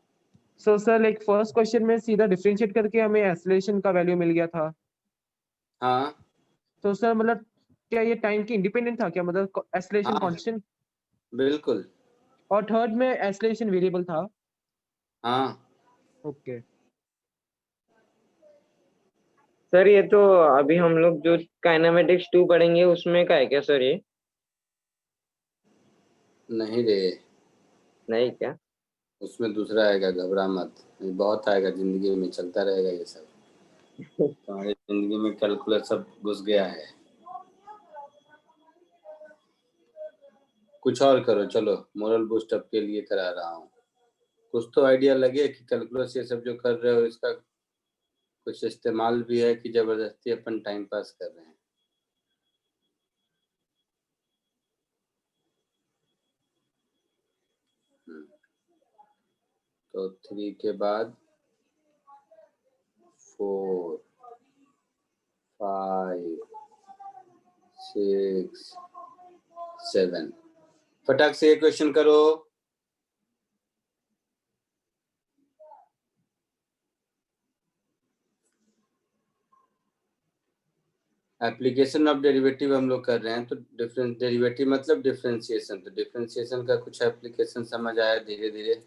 So sir like first question में सीधा डिफरेंशिएट करके हमें एक्सेलरेशन का वैल्यू मिल गया था। हाँ तो सर मतलब क्या ये टाइम के इंडिपेंडेंट था क्या, मतलब एक्सेलरेशन हाँ कांस्टेंट? बिल्कुल। और थर्ड में एक्सेलरेशन वेरिएबल था। हाँ ओके। सर ये तो अभी हम लोग जो काइनेमेटिक्स 2 पढ़ेंगे उसमें का है क्या सर ये? नहीं रे, नहीं क्या? उसमें दूसरा आएगा, घबरा मत। ये बहुत आएगा, जिंदगी में चलता रहेगा ये सब। तुम्हारी जिंदगी में कैलकुलस सब घुस गया है। कुछ और करो, चलो मोरल बूस्ट अप के लिए करा रहा हूँ। कुछ तो आइडिया लगे कि कैलकुलस ये सब जो कर रहे हो इसका कुछ इस्तेमाल भी है कि जबरदस्ती अपन टाइम पास कर रहे हैं। तो 3 के बाद 4 5 6 7 फटाक से क्वेश्चन करो। एप्लीकेशन ऑफ डेरिवेटिव हम लोग कर रहे हैं, तो डिफरेंस डेरिवेटिव मतलब डिफरेंशिएशन, तो डिफरेंशिएशन का कुछ एप्लीकेशन समझ आया धीरे धीरे।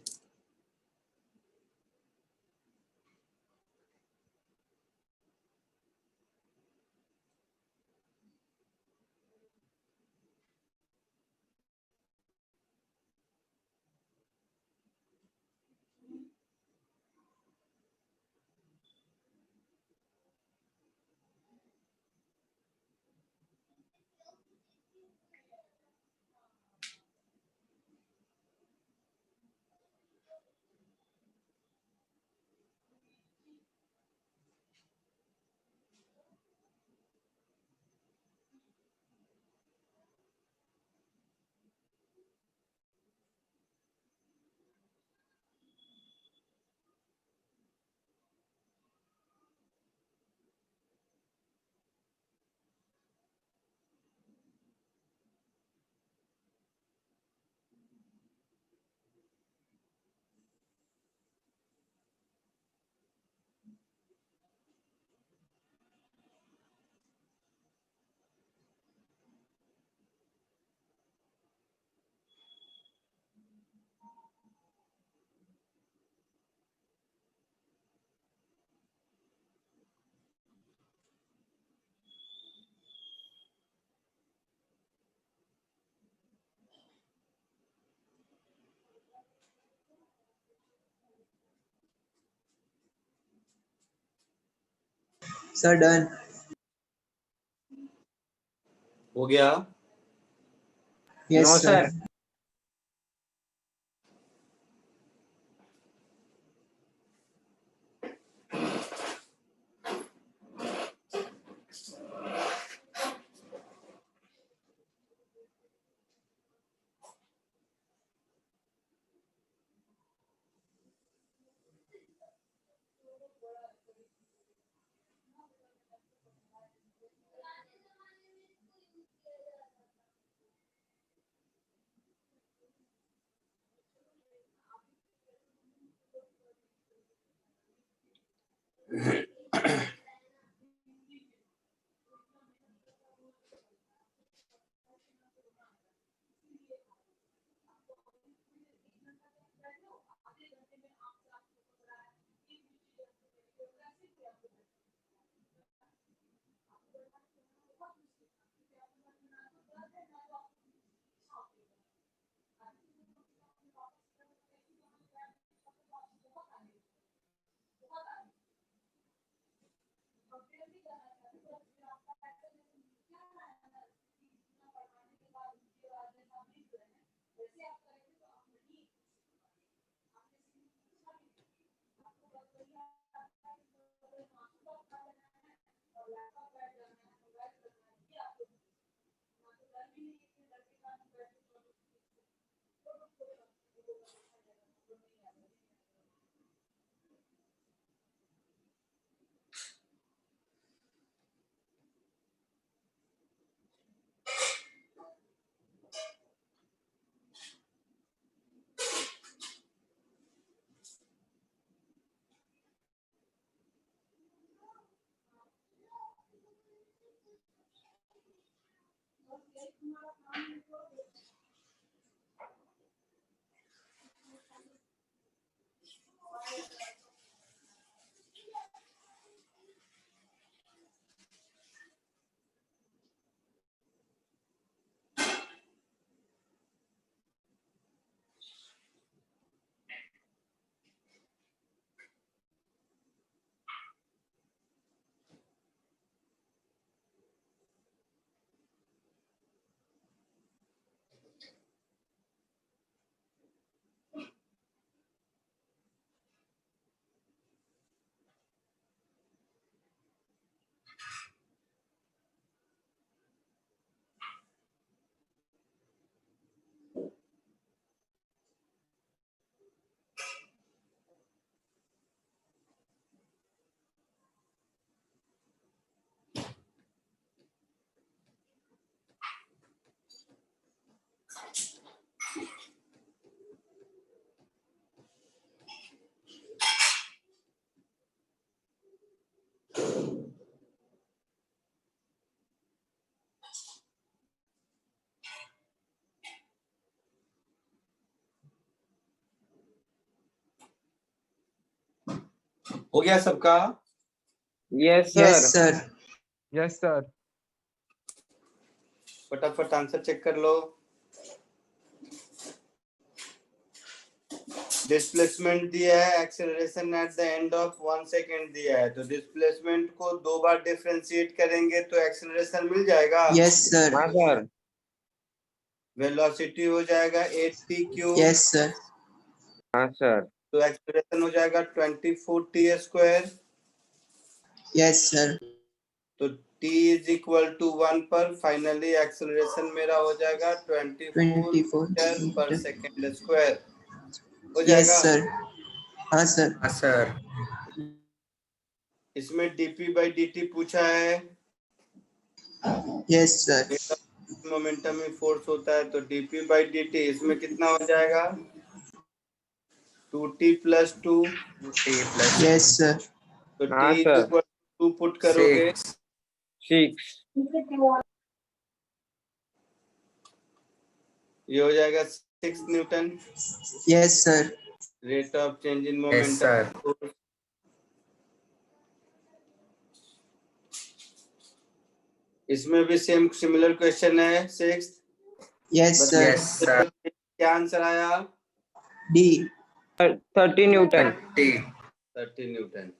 Sir done. हो गया? Yes no sir. सर। हो गया सबका? Yes yes sir. Sir. Yes sir. फटाफट आंसर चेक कर लो। डिस्प्लेसमेंट दिया है, acceleration at the end of 1 second दिया है, तो डिस्प्लेसमेंट को 2 बार डिफरेंशिएट करेंगे तो एक्सेलरेशन मिल जाएगा। Yes sir. हाँ सर। वेलोसिटी हो जाएगा 8t क्यूब। Yes sir. हाँ सर। तो एक्सेलरेशन हो जाएगा 24t स्क्वायर। Yes sir. तो t इज इक्वल टू 1 पर फाइनली एक्सेलरेशन मेरा हो जाएगा 24 मीटर पर सेकेंड स्क्वायर। हो यस जाएगा? सर। हाँ सर। हाँ सर। इसमें dp बाई dt पूछा है। Yes sir. मोमेंटम में फोर्स होता है, तो dp बाई dt इसमें कितना हो जाएगा? 2t plus 2। 2t plus yes sir. तो t हाँ is sir. Equal to 2 put करोगे 6। ये हो जाएगा 6 newton. Yes sir. Rate of change in yes sir. Momentum. इसमें भी सेम सिमिलर क्वेश्चन है 6। Yes sir. Yes sir. क्या आंसर आया? D. 30 newton. 30। 30 newton.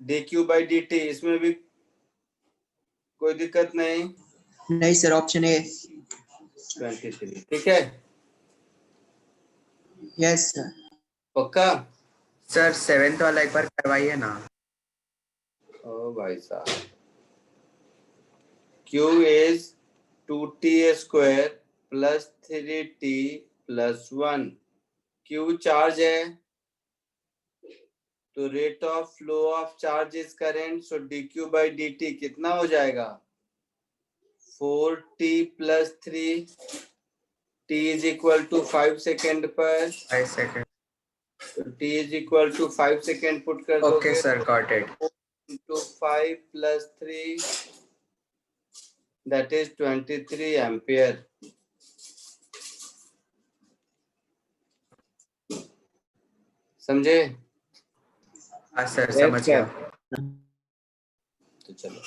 dq by dt, इसमें भी कोई दिक्कत नहीं। नहीं सर, ऑप्शन ए। 23, ठीक है, यस सर। पक्का? सर 7th वाला एक बार करवाइए ना। ओ भाई साहब, q is 2t square plus 3t plus 1। q charge है, तो rate of flow of charge is current, so dq by dt कितना हो जाएगा? 4t plus 3, t is equal to 5 second पर, 5 सेकंड। तो t is equal to 5 second put कर okay दोगे, sir, got it. into 5 plus 3, that is 23 ampere। समझे? हाँ sir, समझ गया। तो चलो,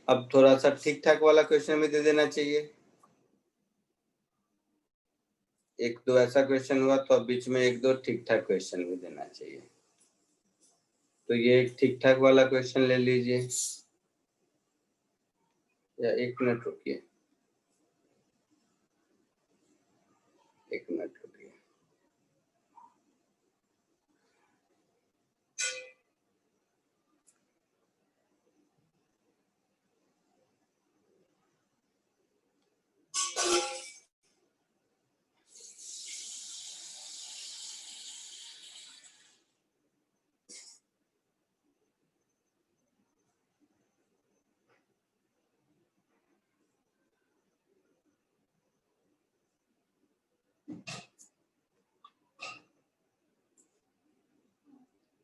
अब थोड़ा सा ठीक ठाक वाला क्वेश्चन भी दे देना चाहिए। एक दो ऐसा क्वेश्चन हुआ तो अब बीच में एक दो ठीक ठाक क्वेश्चन भी देना चाहिए। तो ये एक ठीक ठाक वाला क्वेश्चन ले लीजिए, या एक मिनट रुकिए, एक मिनट रुकिए।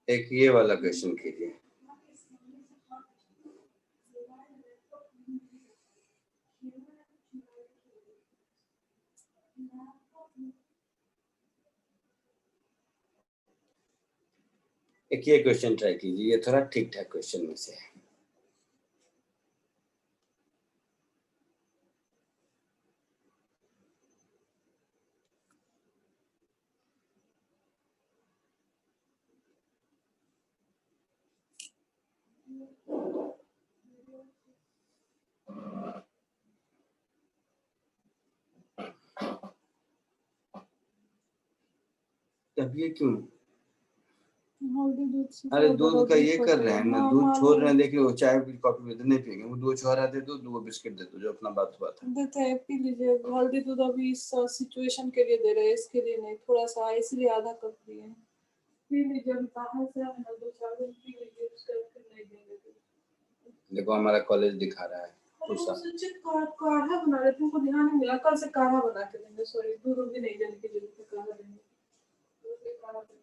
एक ये वाला क्वेश्चन कीजिए। एक ये क्वेश्चन ट्राई कीजिए, ये थोड़ा ठीक ठाक क्वेश्चन में से है। अब ये क्यों? अरे दूध का ये कर रहे हैं ना, दूध छोड़ रहे हैं। देखिए वो चाय की कॉफी में नहीं पिएंगे, वो 2 छुहारा दे दो, 2 बिस्किट दे दो, जो अपना बात हुआ था। देते हैं, पी लीजिए। हल्दी दूध अभी इस सिचुएशन के लिए दे रहे हैं, इसके लिए नहीं, थोड़ा सा इसलिए आधा कप दिए हैं। पी लीजिए, अभी बाहर से आए ना, 2-4 दिन पी लीजिए, उसके बाद फिर नहीं देंगे दूध। देखो हमारा कॉलेज दिखा रहा है हम पूसा। सोचे काढ़ा बना रहे थे, तुमको ध्यान नहीं मिला। कल से काढ़ा बना के देंगे, सॉरी दूध भी नहीं देने की जरूरत है, काढ़ा देंगे। दूध भी काढ़ा देंगे।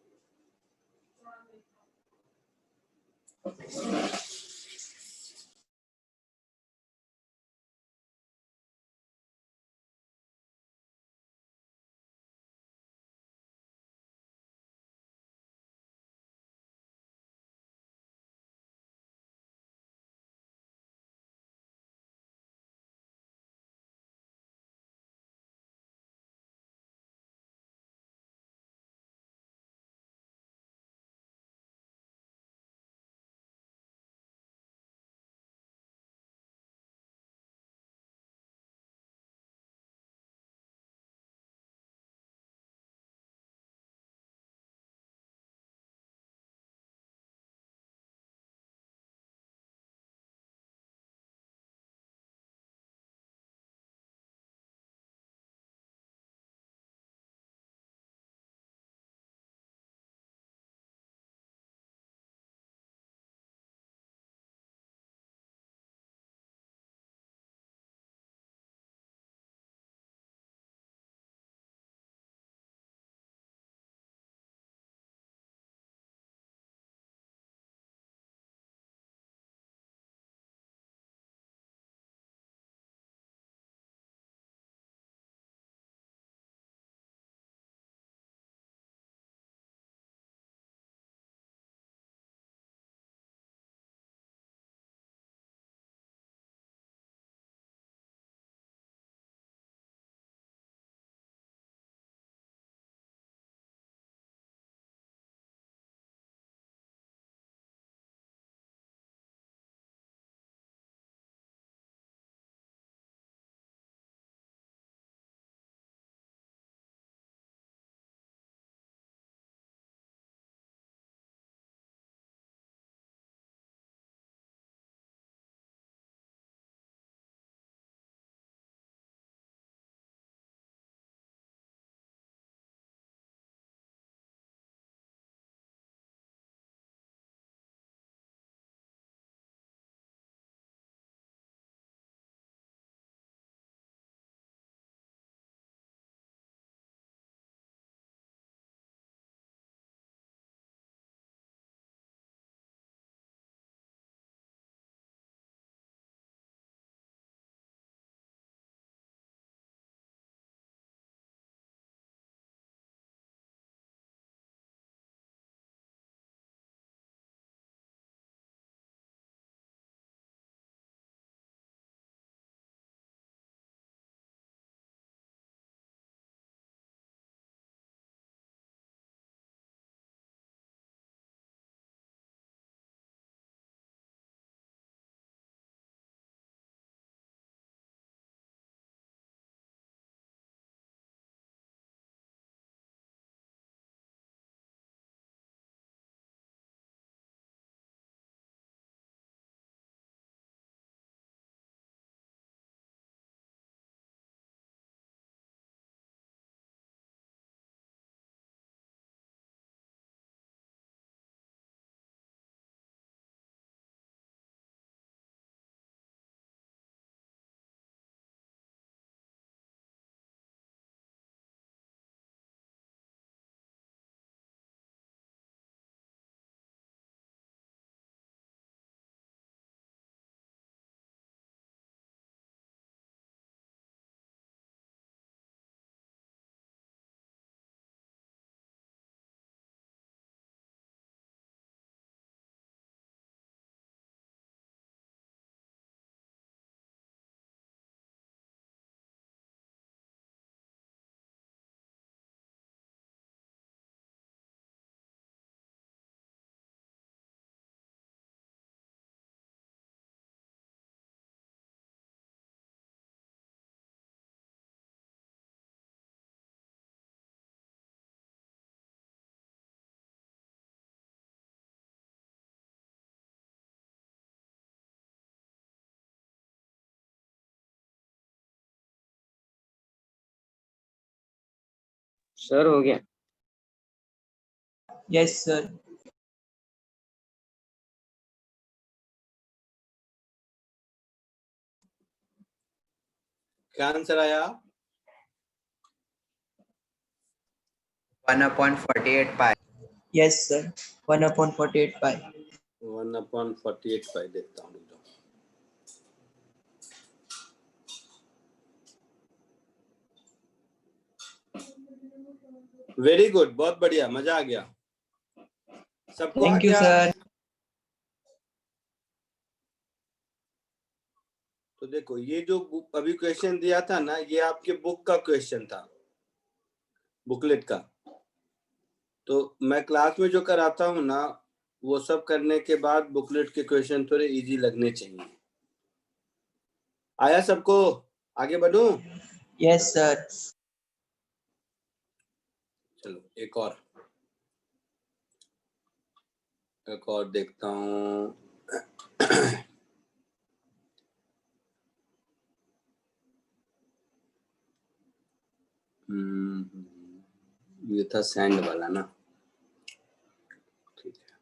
सर हो गया। Yes sir. क्या आंसर आया? 1/48 पाई। यस सर 1/48 पाई। 1/48 पाई देखता हूँ। वेरी गुड, बहुत बढ़िया, मजा आ गया। सबको आ थैंक यू गया? सर। तो देखो ये जो अभी क्वेश्चन दिया था ना, ये आपके बुक का क्वेश्चन था, बुकलेट का। तो मैं क्लास में जो कराता हूँ ना, वो सब करने के बाद बुकलेट के क्वेश्चन थोड़े इजी लगने चाहिए। आया सबको? आगे बढ़ूं? Yes sir. चलो एक और देखता हूँ। ये था सैंड वाला ना, ठीक है,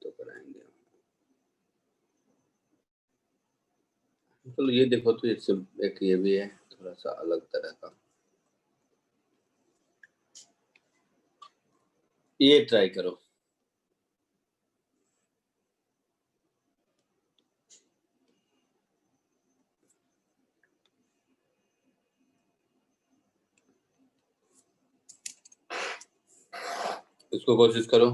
तो कराएंगे। चलो ये देखो, तो इससे एक ये भी है थोड़ा सा अलग तरह का, ये ट्राई करो। इसको कोशिश करो।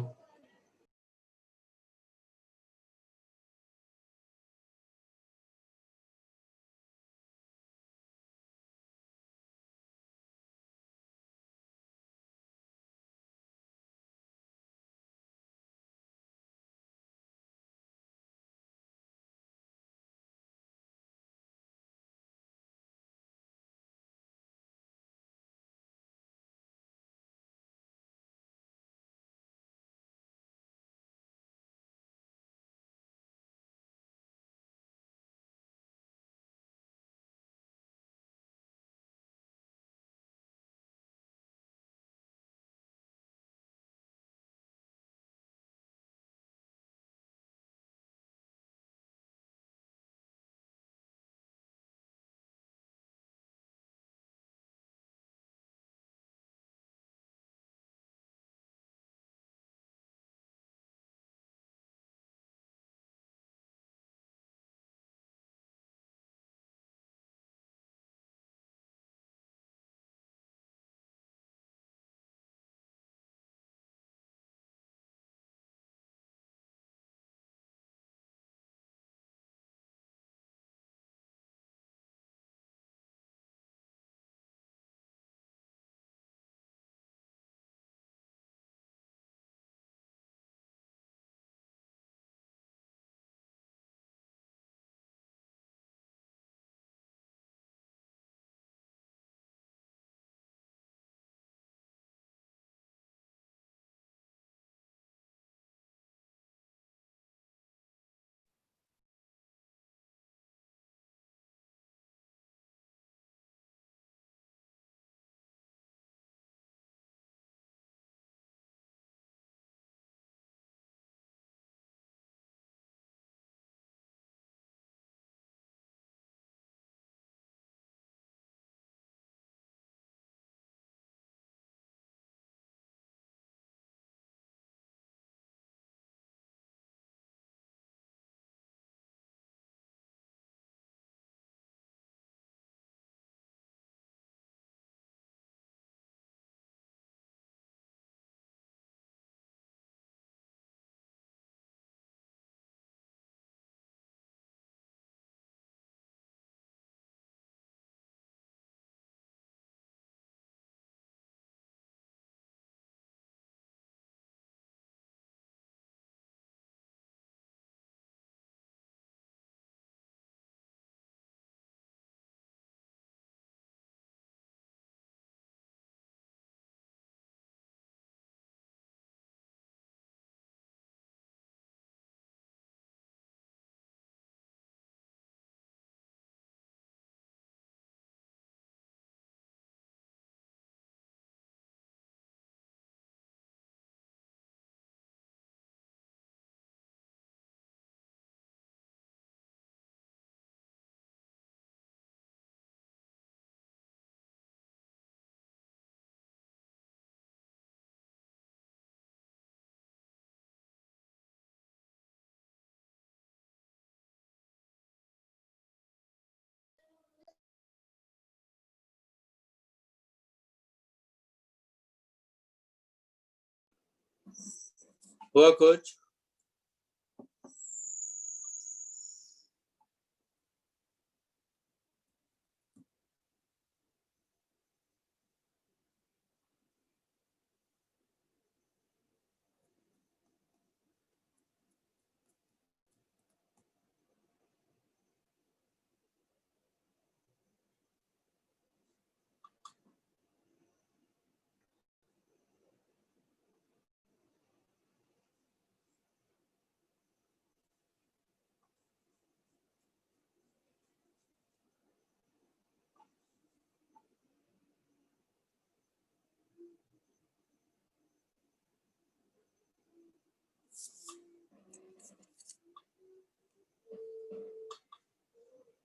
हुआ कुछ?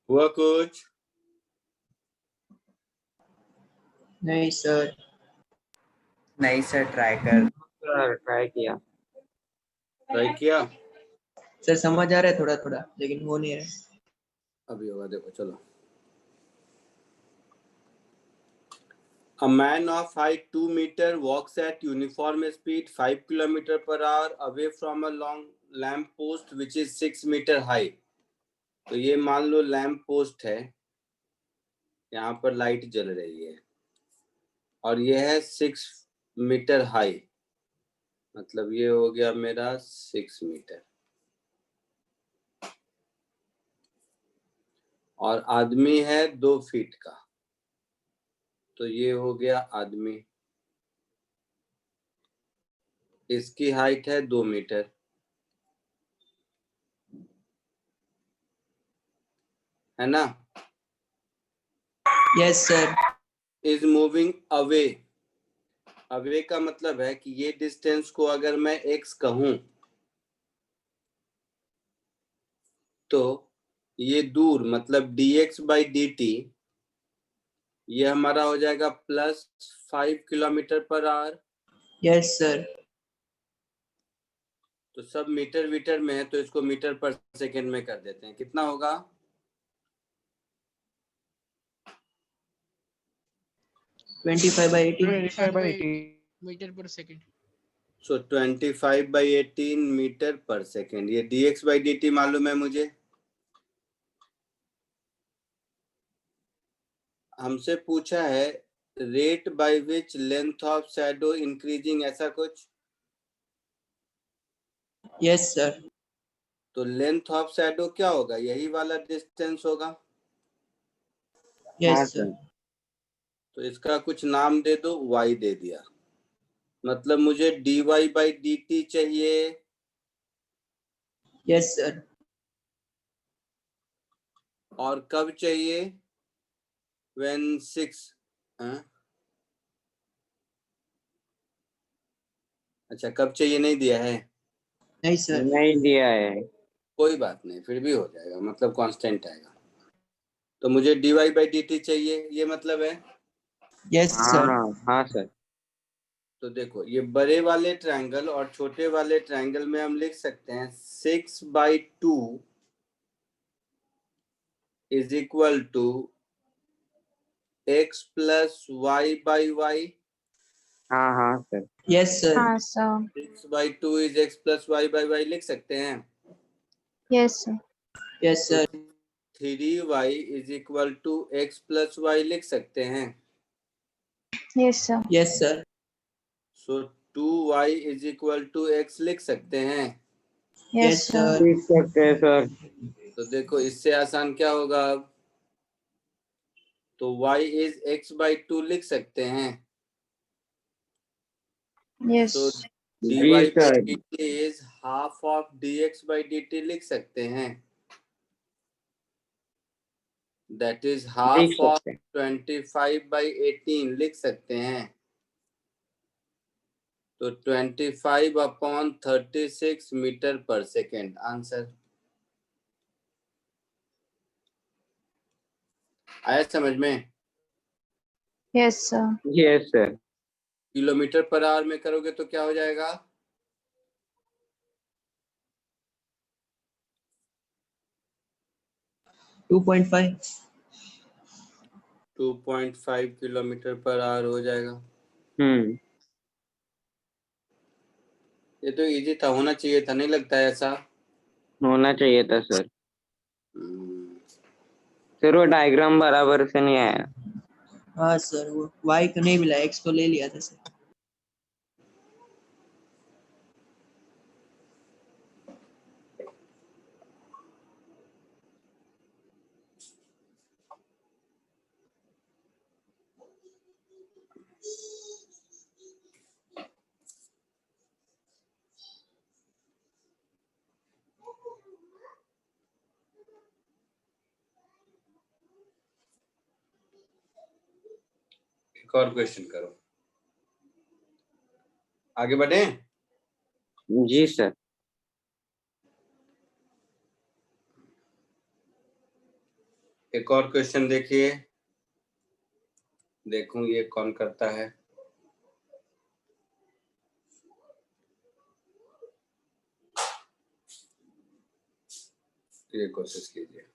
हुआ कुछ? नहीं सर। नहीं सर, ट्राई कर। सर ट्राई किया। ट्राई किया? सर समझ आ रहा है थोड़ा थोड़ा, लेकिन हो नहीं रहा। अभी होगा, देखो चलो। A man of height 2 meter walks at uniform speed 5 kilometer per hour away from a long lamp post which is 6 meter high. तो ये मान लो लैम्प पोस्ट है, यहाँ पर लाइट जल रही है और ये है 6 मीटर हाई, मतलब ये हो गया मेरा 6 मीटर, और आदमी है 2 फीट का, तो ये हो गया आदमी। इसकी हाइट है 2 मीटर, है ना? Yes sir. Is moving away. Away का मतलब है कि ये डिस्टेंस को अगर मैं x कहूं तो ये दूर मतलब dx बाई dt ये हमारा हो जाएगा +5 kilometre per hour. Yes sir. तो सब मीटर वीटर में है तो इसको मीटर पर सेकेंड में कर देते हैं। कितना होगा? 25/18 मीटर पर सेकंड। सो 25/18 मीटर पर सेकेंड। ये dx बाई dt मालूम है मुझे। हमसे पूछा है rate by which length of shadow increasing, ऐसा कुछ। Yes sir. तो लेंथ ऑफ शैडो क्या होगा? यही वाला डिस्टेंस होगा। हाँ यस सर। सर। तो इसका कुछ नाम दे दो, y दे दिया, मतलब मुझे dy बाई dt चाहिए। Yes sir. और कब चाहिए? when 6 अच्छा, कब चाहिए नहीं दिया है? नहीं सर। नहीं दिया है। कोई बात नहीं, फिर भी हो जाएगा, मतलब कांस्टेंट आएगा। तो मुझे dy बाई dt चाहिए, ये मतलब है। Yes sir. हाँ हाँ सर। तो देखो ये बड़े वाले ट्रायंगल और छोटे वाले ट्रायंगल में हम लिख सकते हैं 6/2 is equal to x plus y by y। हाँ हाँ सर। Yes sir. हाँ sir. 6/2 is x plus y by y लिख सकते हैं। Yes sir. यस तो sir. 3y is equal to x plus y लिख सकते हैं। Yes sir. Yes sir. So 2y is equal to x लिख सकते हैं। Yes yes sir. सर। लिख सकते हैं सर। तो देखो इससे आसान क्या होगा अब? तो y इज x/2 लिख सकते हैं। यस। सो dy जी by sir. dt is half of dx by dt लिख सकते हैं। दैट इज लिख हाफ ऑफ सकते हैं। 25/18 लिख सकते हैं। तो 25/36 मीटर पर सेकेंड आंसर आया समझ में? Yes sir. Yes sir. Kilometre per hour में करोगे तो क्या हो जाएगा? 2.5। 2.5 किलोमीटर पर आवर हो जाएगा। हम्म। ये तो इजी था, होना चाहिए था, नहीं लगता है ऐसा? होना चाहिए था सर। हम्म, सर वो डायग्राम बराबर से नहीं आया। हाँ सर, वो y को नहीं मिला, x को ले लिया था सर। एक और क्वेश्चन करो, आगे बढ़े। जी सर। एक और क्वेश्चन देखिए, देखूं ये कौन करता है। ये कोशिश कीजिए।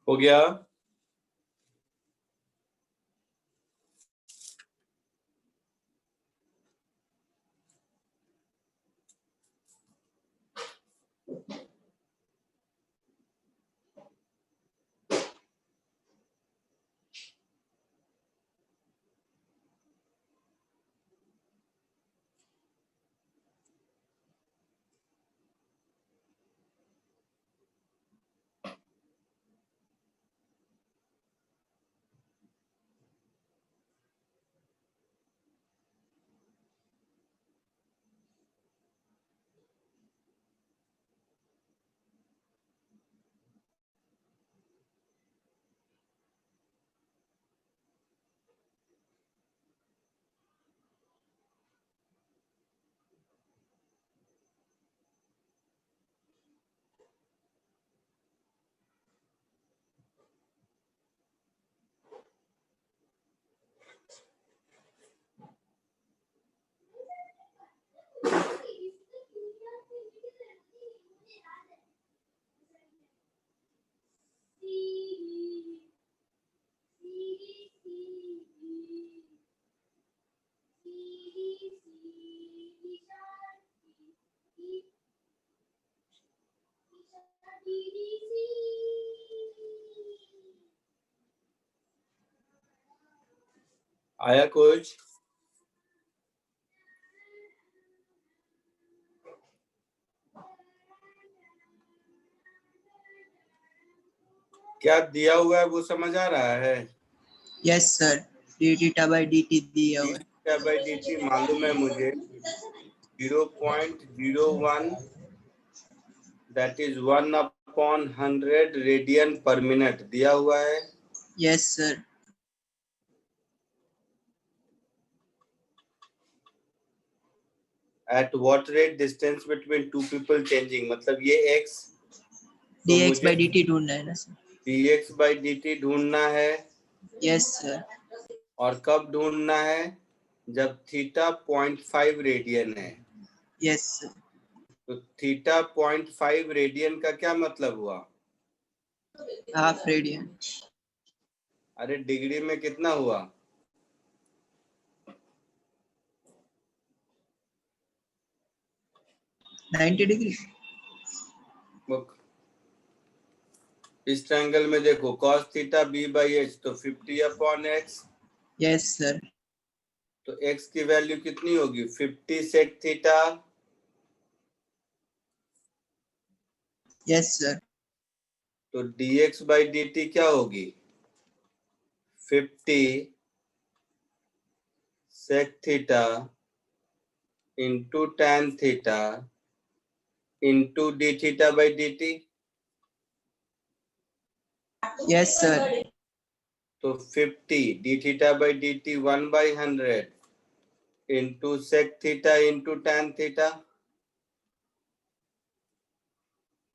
हो गया? आया कुछ? क्या दिया हुआ है वो समझ आ रहा है? Yes sir, D theta by D T दिया हुआ है। थीटा बाई डी टी मालूम है मुझे, 0.01 that is 1 upon upon 100 radian पर मिनट दिया हुआ है। Yes sir. At what rate distance between two people changing, मतलब ये x तो dx by मुझे dt ढूंढना है ना सर? dx by dt ढूंढना है। Yes sir. और कब ढूंढना है? जब थीटा 0.5 रेडियन है। Yes sir. तो थीटा 0.5 रेडियन का क्या मतलब हुआ? Half radian. अरे डिग्री में कितना हुआ? 90 डिग्री। इस ट्रायंगल में देखो cos theta b by h तो 50 अपॉन x। Yes sir. तो x की वैल्यू कितनी होगी? 50 sec थीटा। Yes sir. तो dx by dt क्या होगी? 50 sec theta into tan theta into d theta by dt। Yes sir. तो 50 d theta by dt 1/100 into sec theta into tan theta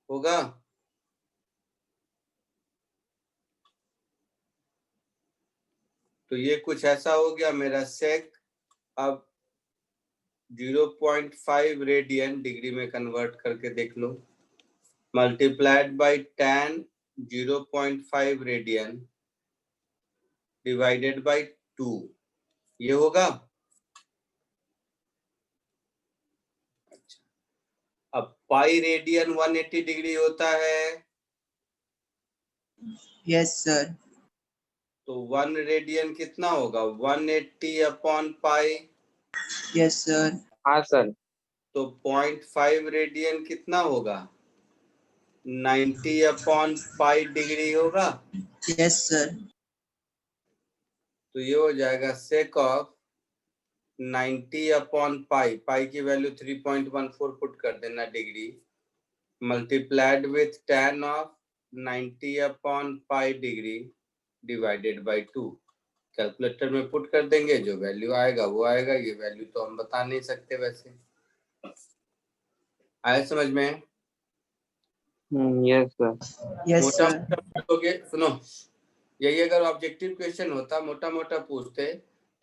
होगा। तो ये कुछ ऐसा हो गया मेरा sec। अब 0.5 रेडियन डिग्री में कन्वर्ट करके देख लो, multiplied by tan 0.5 radian divided by 2, ये होगा। अच्छा, अब पाई रेडियन 180 डिग्री होता है। Yes sir. तो 1 रेडियन कितना होगा? 180 अपॉन पाई। Yes sir. हाँ सर। तो 0.5 रेडियन कितना होगा? 90 अपॉन पाई डिग्री होगा। Yes sir. तो ये हो जाएगा सेक ऑफ 90 अपॉन पाई, पाई की वैल्यू 3.14 पुट कर देना degree, multiplied with tan of 90 upon pi degree divided by 2। Calculator में पुट कर देंगे, जो वैल्यू आएगा वो आएगा। ये वैल्यू तो हम बता नहीं सकते वैसे। आया समझ में? Yes sir. यस मोटा सर। मोटा पूछोगे, सुनो, यही अगर ऑब्जेक्टिव क्वेश्चन होता, मोटा मोटा पूछते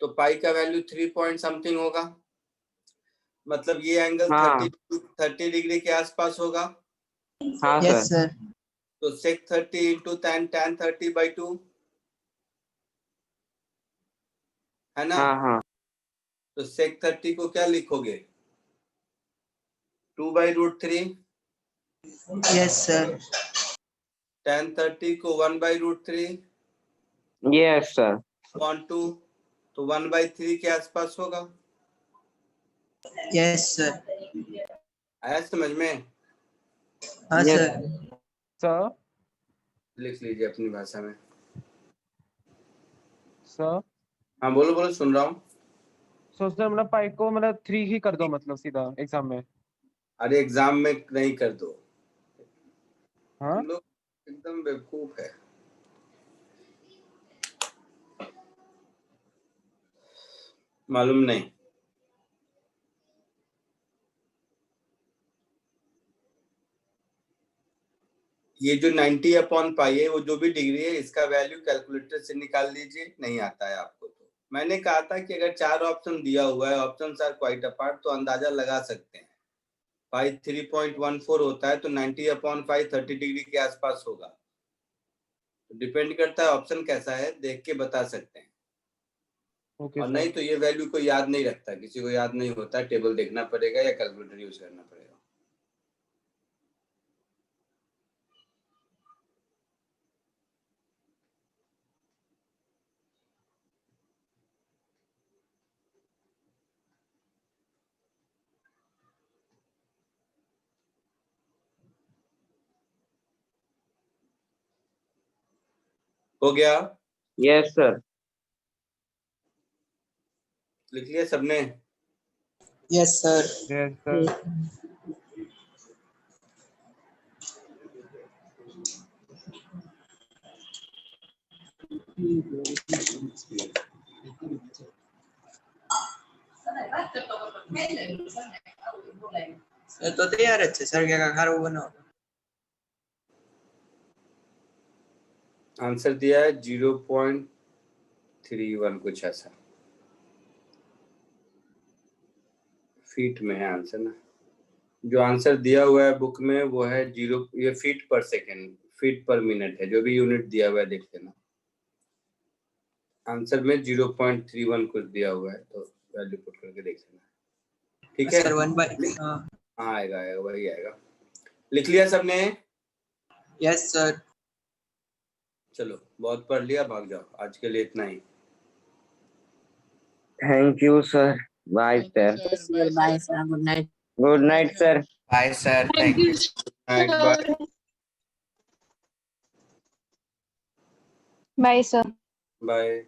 तो पाई का वैल्यू 3 पॉइंट समथिंग होगा, मतलब ये एंगल हाँ 30 डिग्री के आसपास होगा। हाँ यस सर। सर। तो sec 30 इंटू tan 30 by 2 है ना। हाँ हाँ तो sec 30 को क्या लिखोगे? 2/√3। Yes sir. tan 30 को 1/√3 यस सर। अपॉन 2, तो 1/3 के आसपास होगा। Yes sir. आया समझ में? हाँ Yes. सर। सर लिख लीजिए अपनी भाषा में। सर हाँ बोलो बोलो, सुन रहा हूँ। सर मतलब पाई को मतलब 3 ही कर दो मतलब सीधा एग्जाम में। अरे एग्जाम में नहीं कर दो, हाँ तुम लोग एकदम बेवकूफ है। मालूम नहीं। ये जो 90 अपॉन पाई है, वो जो भी डिग्री है, इसका वैल्यू कैलकुलेटर से निकाल लीजिए। नहीं आता है आपको तो मैंने कहा था कि अगर 4 ऑप्शन दिया हुआ है, ऑप्शंस आर क्वाइट अपार्ट, तो अंदाजा लगा सकते हैं। पाई 3.14 होता है तो 90 अपॉन पाई 30 डिग्री के आसपास होगा। तो डिपेंड करता है ऑप्शन कैसा है, देख के बता सकते हैं। ओके और सर। नहीं तो ये वैल्यू को याद नहीं रखता, किसी को याद नहीं होता, टेबल देखना पड़ेगा या कैलकुलेटर यूज करना पड़ेगा। हो गया? Yes sir. लिख लिया सबने? Yes sir. Yes sir. તો તૈયાર જ છે સર, કે ખારું બનાવો. आंसर दिया है 0.31 कुछ ऐसा फीट में है आंसर ना. जो आंसर दिया हुआ है बुक में वो है 0, ये फीट पर सेकेंड, फीट पर मिनट है, जो भी यूनिट दिया हुआ है देख लेना. आंसर में 0.31 कुछ दिया हुआ है, तो वैल्यू पुट करके देख लेना. ठीक है सर 1/, हाँ आएगा आएगा वही आएगा. लिख लिया सबने? Yes sir. चलो बहुत पढ़ लिया, भाग जाओ, आज के लिए इतना ही. Thank you sir. Bye sir. Bye sir, good night. Good night sir. Bye sir, thank you. Bye Bye, sir. Bye.